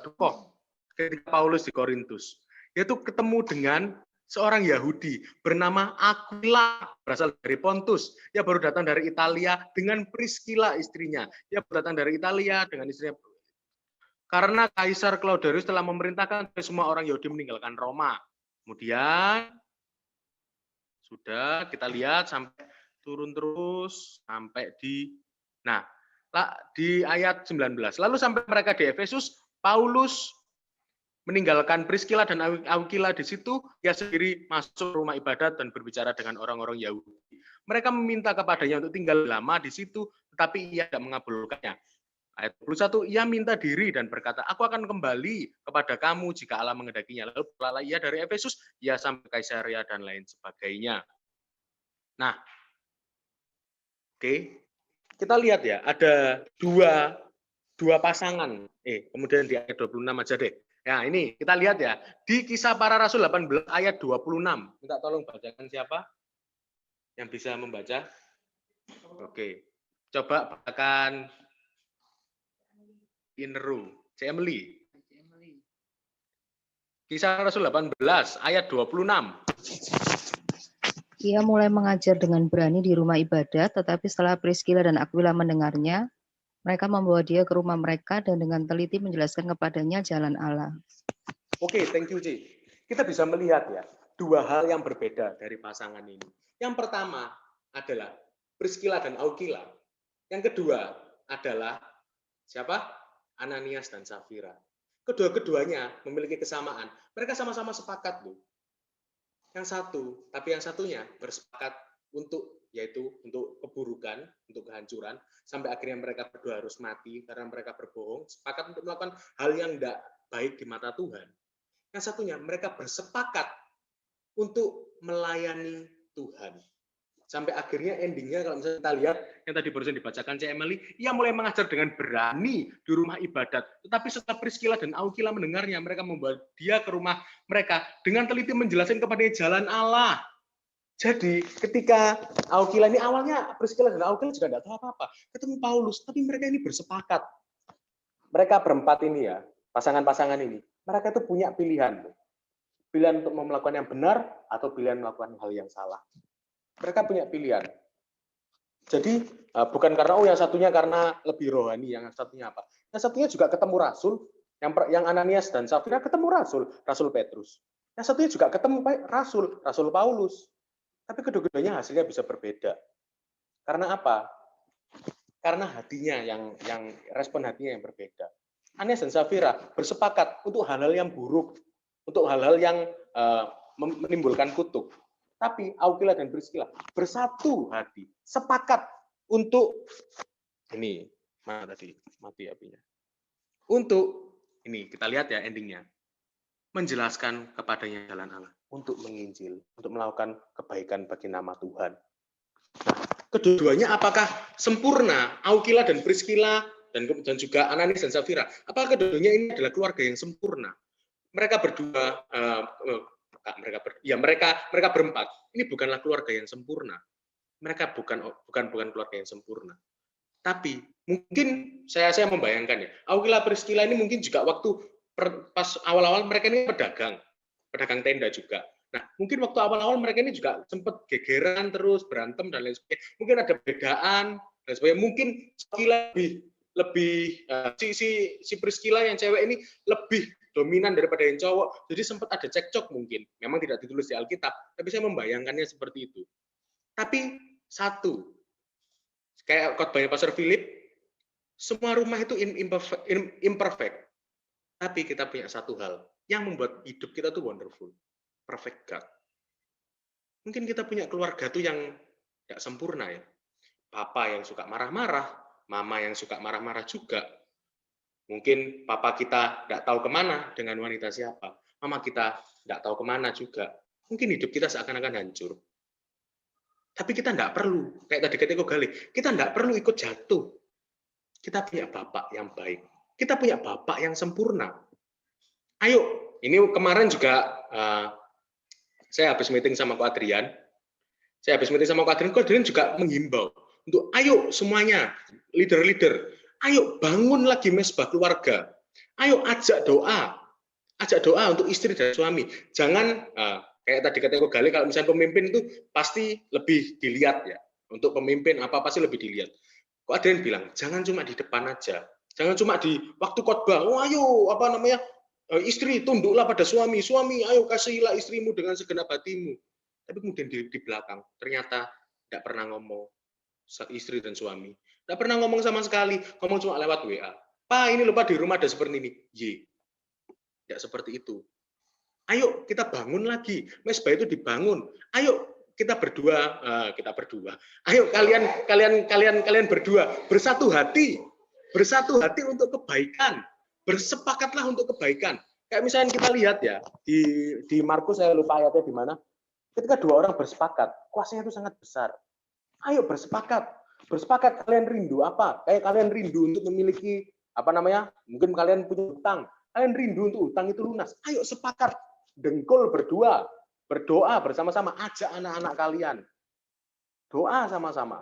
tokoh ketika Paulus di Korintus, yaitu ketemu dengan seorang Yahudi bernama Aquila, berasal dari Pontus. Dia baru datang dari Italia dengan Priscilla istrinya. Dia baru datang dari Italia dengan istrinya. Karena Kaisar Claudius telah memerintahkan semua orang Yahudi meninggalkan Roma. Kemudian sudah kita lihat sampai turun terus sampai di ayat 19. Lalu sampai mereka di Efesus, Paulus meninggalkan Priscilla dan Aquila di situ, ia sendiri masuk rumah ibadat dan berbicara dengan orang-orang Yahudi. Mereka meminta kepadanya untuk tinggal lama di situ, tetapi ia tidak mengabulkannya. Ayat 21, ia minta diri dan berkata, aku akan kembali kepada kamu jika Allah menghendakinya. Lalu berlalah ia dari Efesus, ia sampai Kaisarea dan lain sebagainya. Nah, oke, kita lihat ya, ada dua pasangan. Kemudian di ayat 26 aja deh. Ya, ini kita lihat ya, di Kisah Para Rasul 18 ayat 26. Minta tolong bacakan siapa yang bisa membaca? Oke, coba bacakan Inru, Emily. Kisah Rasul 18 ayat 26. Ia mulai mengajar dengan berani di rumah ibadat, tetapi setelah Priscilla dan Aquila mendengarnya, mereka membawa dia ke rumah mereka dan dengan teliti menjelaskan kepadanya jalan Allah. Oke, thank you, Ci. Kita bisa melihat ya, dua hal yang berbeda dari pasangan ini. Yang pertama adalah Priscilla dan Aquila. Yang kedua adalah siapa? Ananias dan Safira. Kedua-keduanya memiliki kesamaan. Mereka sama-sama sepakat loh. Yang satunya bersepakat untuk keburukan, untuk kehancuran, sampai akhirnya mereka berdua harus mati karena mereka berbohong, sepakat untuk melakukan hal yang tidak baik di mata Tuhan. Yang satunya mereka bersepakat untuk melayani Tuhan. Sampai akhirnya endingnya kalau misalnya kita lihat yang tadi barusan dibacakan Cik Emily, ia mulai mengajar dengan berani di rumah ibadat. Tetapi setelah Priscilla dan Aquila mendengarnya, mereka membawa dia ke rumah mereka dengan teliti menjelaskan kepadanya jalan Allah. Jadi ketika Aquila ini awalnya Priscilla dan Aquila juga tidak tahu apa-apa, ketemu Paulus, tapi mereka ini bersepakat. Mereka berempat ini ya, pasangan-pasangan ini, mereka itu punya pilihan. Pilihan untuk melakukan yang benar atau pilihan melakukan hal yang salah. Mereka punya pilihan. Jadi bukan karena yang satunya karena lebih rohani, yang satunya apa? Yang satunya juga ketemu Rasul, yang Ananias dan Safira ketemu Rasul Petrus. Yang satunya juga ketemu Rasul Paulus. Tapi kedua-duanya hasilnya bisa berbeda. Karena apa? Karena hatinya yang respon hatinya yang berbeda. Ananias dan Safira bersepakat untuk hal-hal yang buruk, untuk hal-hal yang menimbulkan kutuk. Tapi Aquila dan Priscilla bersatu hati, sepakat untuk ini mana tadi mati apinya. Untuk ini kita lihat ya endingnya, menjelaskan kepadanya jalan Allah, untuk menginjil, untuk melakukan kebaikan bagi nama Tuhan. Nah, kedua-duanya apakah sempurna? Aquila dan Priscilla dan juga Ananias dan Safira, apakah kedua-duanya ini adalah keluarga yang sempurna? mereka berdua, mereka berempat. Ini bukanlah keluarga yang sempurna. Mereka bukan keluarga yang sempurna. Tapi mungkin saya membayangkan ya, Aquila Priscilla ini mungkin juga waktu pas awal-awal mereka ini pedagang tenda juga. Nah, mungkin waktu awal-awal mereka ini juga sempat gegeran terus, berantem dan lain sebagainya. Mungkin ada perbedaan dan sebagainya. Mungkin lebih si Priscilla yang cewek ini lebih dominan daripada yang cowok. Jadi sempat ada cekcok mungkin. Memang tidak ditulis di Alkitab, tapi saya membayangkannya seperti itu. Tapi satu, kayak khotbahnya Pastor Philip, semua rumah itu imperfect. Tapi kita punya satu hal yang membuat hidup kita tuh wonderful. Perfect God. Mungkin kita punya keluarga tuh yang tidak sempurna ya. Papa yang suka marah-marah, mama yang suka marah-marah juga. Mungkin papa kita tidak tahu kemana dengan wanita siapa. Mama kita tidak tahu kemana juga. Mungkin hidup kita seakan-akan hancur. Tapi kita tidak perlu, kayak tadi kata Gali, kita tidak perlu ikut jatuh. Kita punya bapak yang baik. Kita punya bapak yang sempurna. Ayo, ini kemarin juga saya habis meeting sama Ko Adrian. Ko Adrian juga menghimbau untuk ayo semuanya, leader-leader, ayo bangun lagi mesbah keluarga. Ayo ajak doa untuk istri dan suami. Jangan kayak tadi kata Ko Gali, kalau misalnya pemimpin itu pasti lebih dilihat ya. Untuk pemimpin apa pasti lebih dilihat. Ko Adrian bilang, jangan cuma di depan aja. Jangan cuma di waktu khotbah, oh ayo istri tunduklah pada suami, ayo kasihilah istrimu dengan segenap hatimu. Tapi kemudian di belakang ternyata tidak pernah ngomong istri dan suami. Tidak pernah ngomong sama sekali, ngomong cuma lewat WA. Pak, ini lupa di rumah ada seperti ini. Tidak seperti itu. Ayo kita bangun lagi, mesbah itu dibangun. Ayo kita berdua. Ayo kalian berdua bersatu hati untuk kebaikan. Bersepakatlah untuk kebaikan. Kayak misalnya kita lihat ya di Markus, saya lupa ayatnya di mana. Ketika dua orang bersepakat, kuasanya itu sangat besar. Ayo bersepakat kalian rindu apa? Kayak kalian rindu untuk memiliki mungkin kalian punya utang. Kalian rindu untuk utang itu lunas. Ayo sepakat, dengkul berdua, berdoa bersama-sama, ajak anak-anak kalian. Doa sama-sama.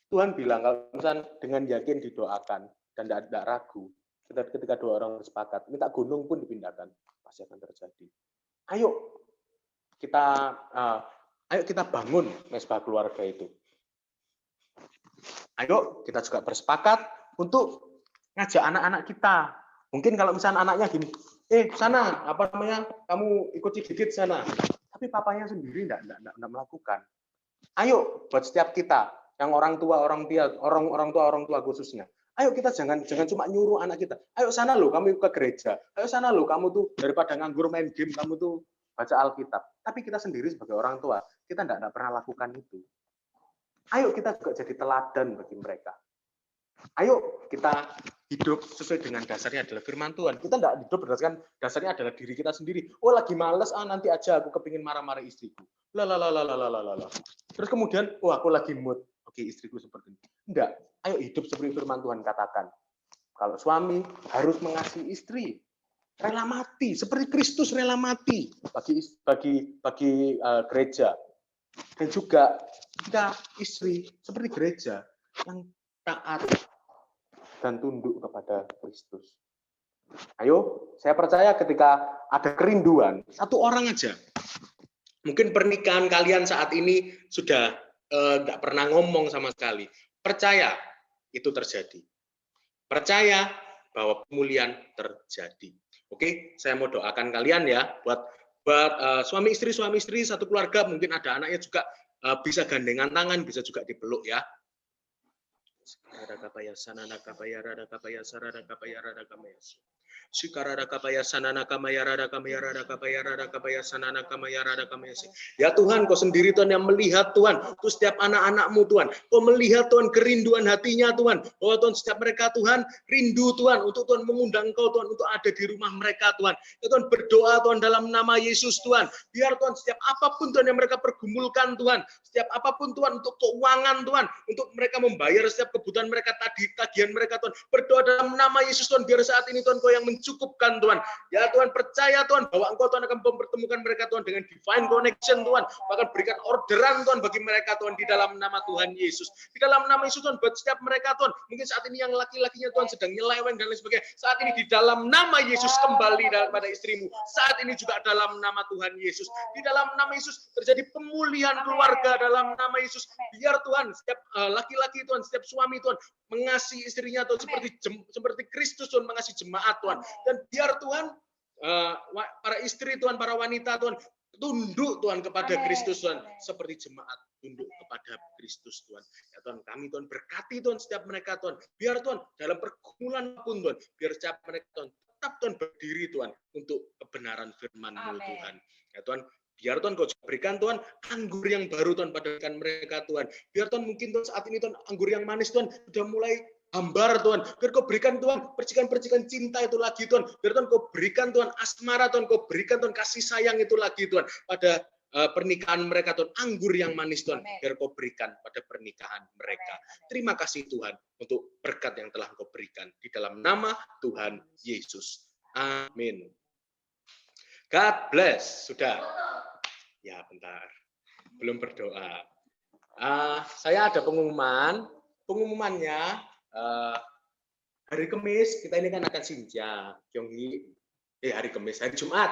Tuhan bilang kalau misalnya dengan yakin didoakan dan tidak ragu, ketika dua orang bersepakat, minta gunung pun dipindahkan, pasti akan terjadi. Ayo kita bangun mesbah keluarga itu. Ayo kita juga bersepakat untuk ngajak anak-anak kita. Mungkin kalau misalnya anaknya gini, sana kamu ikut gigit sana. Tapi papanya sendiri tidak melakukan. Ayo buat setiap kita yang orang tua khususnya. Ayo kita jangan cuma nyuruh anak kita. Ayo sana loh kamu ke gereja. Ayo sana loh kamu tuh daripada nganggur main game kamu tuh baca Alkitab. Tapi kita sendiri sebagai orang tua, kita tidak pernah lakukan itu. Ayo kita juga jadi teladan bagi mereka. Ayo kita hidup sesuai dengan dasarnya adalah firman Tuhan. Kita tidak hidup berdasarkan dasarnya adalah diri kita sendiri. Oh lagi males, nanti aja aku kepingin marah-marah istriku. Terus kemudian, aku lagi mood. Oke, istriku seperti ini. Enggak. Ayo hidup seperti firman Tuhan katakan. Kalau suami harus mengasihi istri, rela mati seperti Kristus rela mati bagi gereja. Dan juga kita istri seperti gereja yang taat dan tunduk kepada Kristus. Ayo, saya percaya ketika ada kerinduan, satu orang aja. Mungkin pernikahan kalian saat ini sudah nggak pernah ngomong sama sekali. Percaya itu terjadi. Percaya bahwa pemulihan terjadi. Oke, saya mau doakan kalian ya buat suami istri satu keluarga, mungkin ada anaknya juga bisa gandengan tangan, bisa juga dipeluk ya. Ya Tuhan, Kau sendiri Tuhan yang melihat Tuhan, untuk setiap anak-anak-Mu Tuhan. Kau melihat Tuhan kerinduan hatinya Tuhan. Oh Tuhan, setiap mereka Tuhan rindu Tuhan untuk Tuhan mengundang Kau Tuhan untuk ada di rumah mereka Tuhan. Ya Tuhan, berdoa Tuhan dalam nama Yesus Tuhan. Biar Tuhan setiap apapun Tuhan yang mereka pergumulkan Tuhan, setiap apapun Tuhan untuk keuangan Tuhan, untuk mereka membayar setiap kebutuhan kebutuhan mereka tadi, tagihan mereka Tuhan. Berdoa dalam nama Yesus Tuhan, biar saat ini Tuhan Kau yang mencukupkan Tuhan. Ya Tuhan, percaya Tuhan bahwa Engkau Tuhan akan mempertemukan mereka Tuhan dengan divine connection Tuhan. Bahkan berikan orderan Tuhan bagi mereka Tuhan di dalam nama Tuhan Yesus. Di dalam nama Yesus Tuhan, buat setiap mereka Tuhan. Mungkin saat ini yang laki-lakinya Tuhan sedang nyeleweng dan lain sebagainya. Saat ini di dalam nama Yesus kembali pada istrimu. Saat ini juga dalam nama Tuhan Yesus. Di dalam nama Yesus terjadi pemulihan keluarga dalam nama Yesus. Biar Tuhan, setiap laki-laki Tuhan, setiap suami Tuhan mengasihi istrinya Tuhan seperti Kristus Tuhan mengasihi jemaat Tuhan. Dan biar Tuhan para istri Tuhan, para wanita Tuhan tunduk Tuhan kepada Kristus Tuhan seperti jemaat tunduk kepada Kristus Tuhan. Ya Tuhan, kami Tuhan berkati Tuhan setiap mereka Tuhan. Biar Tuhan dalam pergumulan pun Tuhan, biar setiap mereka Tuhan tetap Tuhan berdiri Tuhan untuk kebenaran firman-Mu Tuhan. Ya Tuhan, biar Tuhan Kau berikan Tuhan anggur yang baru Tuhan pada mereka Tuhan. Biar Tuhan mungkin Tuhan saat ini Tuhan anggur yang manis Tuhan sudah mulai hambar Tuhan. Biar Kau berikan Tuhan percikan-percikan cinta itu lagi Tuhan. Biar Tuhan Kau berikan Tuhan asmara Tuhan. Kau berikan Tuhan kasih sayang itu lagi Tuhan. Pada pernikahan mereka Tuhan. Anggur yang manis Tuhan. Biar Kau berikan pada pernikahan mereka. Terima kasih Tuhan untuk berkat yang telah Kau berikan. Di dalam nama Tuhan Yesus. Amin. God bless. Sudah. Ya, bentar. Belum berdoa. Saya ada pengumuman. Pengumumannya hari Kamis kita ini kan akan sinja. Hari Kamis, hari Jumat.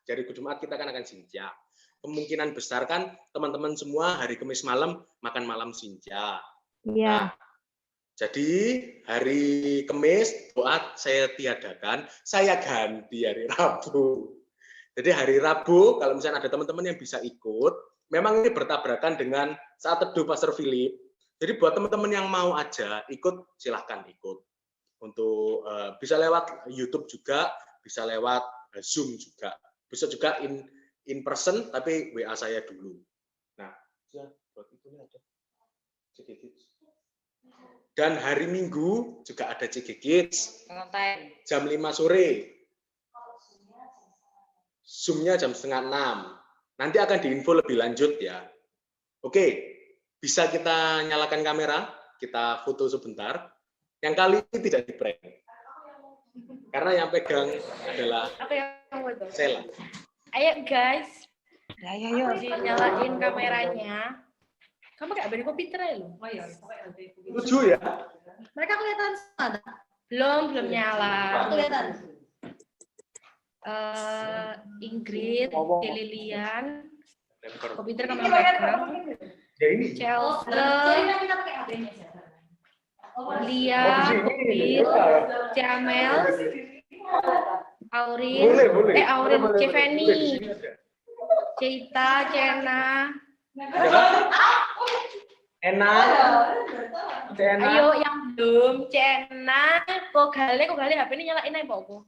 Hari Jumat kita kan akan sinja. Kemungkinan besar kan teman-teman semua hari Kamis malam makan malam sinja. Iya. Nah, jadi hari Kamis doa saya tiadakan, saya ganti hari Rabu. Jadi hari Rabu, kalau misalnya ada teman-teman yang bisa ikut, memang ini bertabrakan dengan saat teduh Pastor Philip. Jadi buat teman-teman yang mau aja ikut, silahkan ikut. Untuk bisa lewat YouTube juga, bisa lewat Zoom juga. Bisa juga in person, tapi WA saya dulu. Nah, buat itu ada CG Kids. Dan hari Minggu juga ada CG Kids. Jam 5 sore. Zoom-nya jam 5:30. Nanti akan diinfo lebih lanjut ya. Oke, bisa kita nyalakan kamera, kita foto sebentar. Yang kali ini tidak di-prank. Karena yang pegang adalah Sela. Ayo guys. Ayo. Nyalain kameranya. Kamu kayak beri komputer ya lu? Oh iya. Lucu ya? Mereka kelihatan sana? Belum nyala. Kelihatan. Ingrid, Lilian, komputer kamu pegang. Ya ini. Chelsea, Lia, Kopir, Jamel, Aurin, Ceveni, Cita, Cena. Enak. Ayo yang belum, Cena, Kogale HP ini nyalain aja pokokku.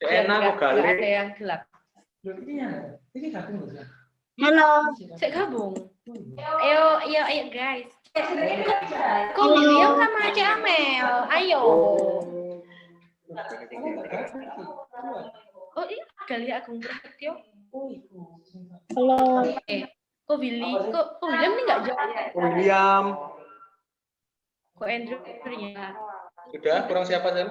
Cena, Kogale. Ada yang gelap. Halo. Saya gabung. Ayo guys. Kok William sama Jamel? Ayo. Oh iya, Galia Agung Prasetyo. Halo. Kok William ini nggak jawab? William. Kok Andrew ya? Sudah, kurang siapa Sen?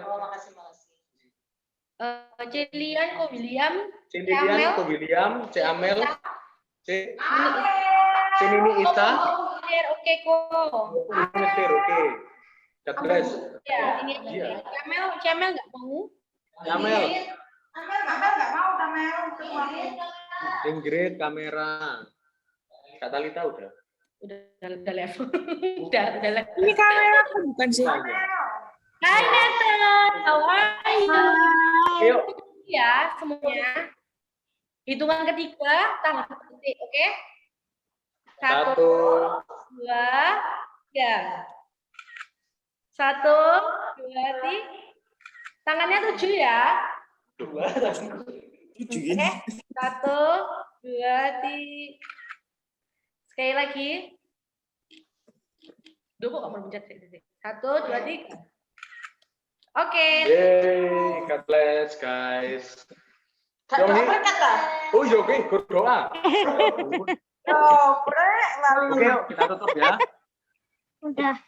Celian, kok William? Celian, kok William, Amel, Nini Ita. Oke kok. Oke. God bless. Ya, ini Jamel nggak mau? Jamel. nggak mau kamera. Ingrid, kamera. Kak Talita udah. Udah level. udah level. Ini kamera bukan sih? Hai Nathan, how are you? Ayo. Ya semuanya. Hitungan ketiga, tangan detik, oke? 1, 2, 3. 1, 2, 3. Tangannya 7 ya. 7 Oke, 1, 2, 3. Sekali lagi. Duh, kok nggak mau mencet sih. 1, 2, 3. Oke. Yeay, God bless guys. Oh iya, oke, berdoa. Oke, kita tutup ya. Udah.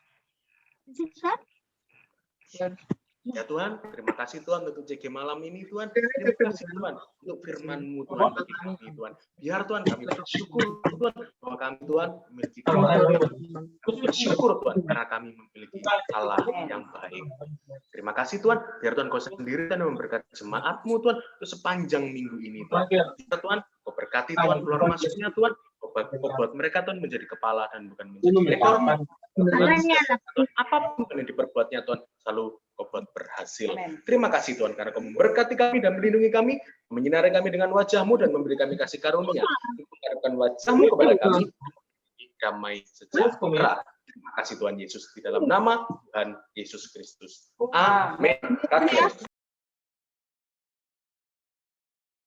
Ya Tuhan, terima kasih Tuhan untuk CG malam ini Tuhan. Terima kasih Tuhan untuk firman-Mu Tuhan bagi kami Tuhan. Biar Tuhan kami bersyukur Tuhan bahwa kami Tuhan memiliki bersyukur Tuhan karena kami memiliki Allah yang baik. Terima kasih Tuhan. Biar Tuhan Kau sendiri dan memberkati jemaat-Mu Tuhan untuk sepanjang minggu ini Tuhan. Biar Tuhan Kau berkati Tuhan keluar masuknya Tuhan. Kau buat mereka Tuhan menjadi kepala dan bukan menjadi ekor. Tuhan, apapun yang diperbuatnya Tuhan selalu Kau buat berhasil. Terima kasih Tuhan karena Kau memberkati kami dan melindungi kami, menyinari kami dengan wajah-Mu dan memberi kami kasih karunia. Mengarahkan wajah-Mu kepada kami, damai sejahtera. Terima kasih Tuhan Yesus di dalam nama Tuhan Yesus Kristus. Amin.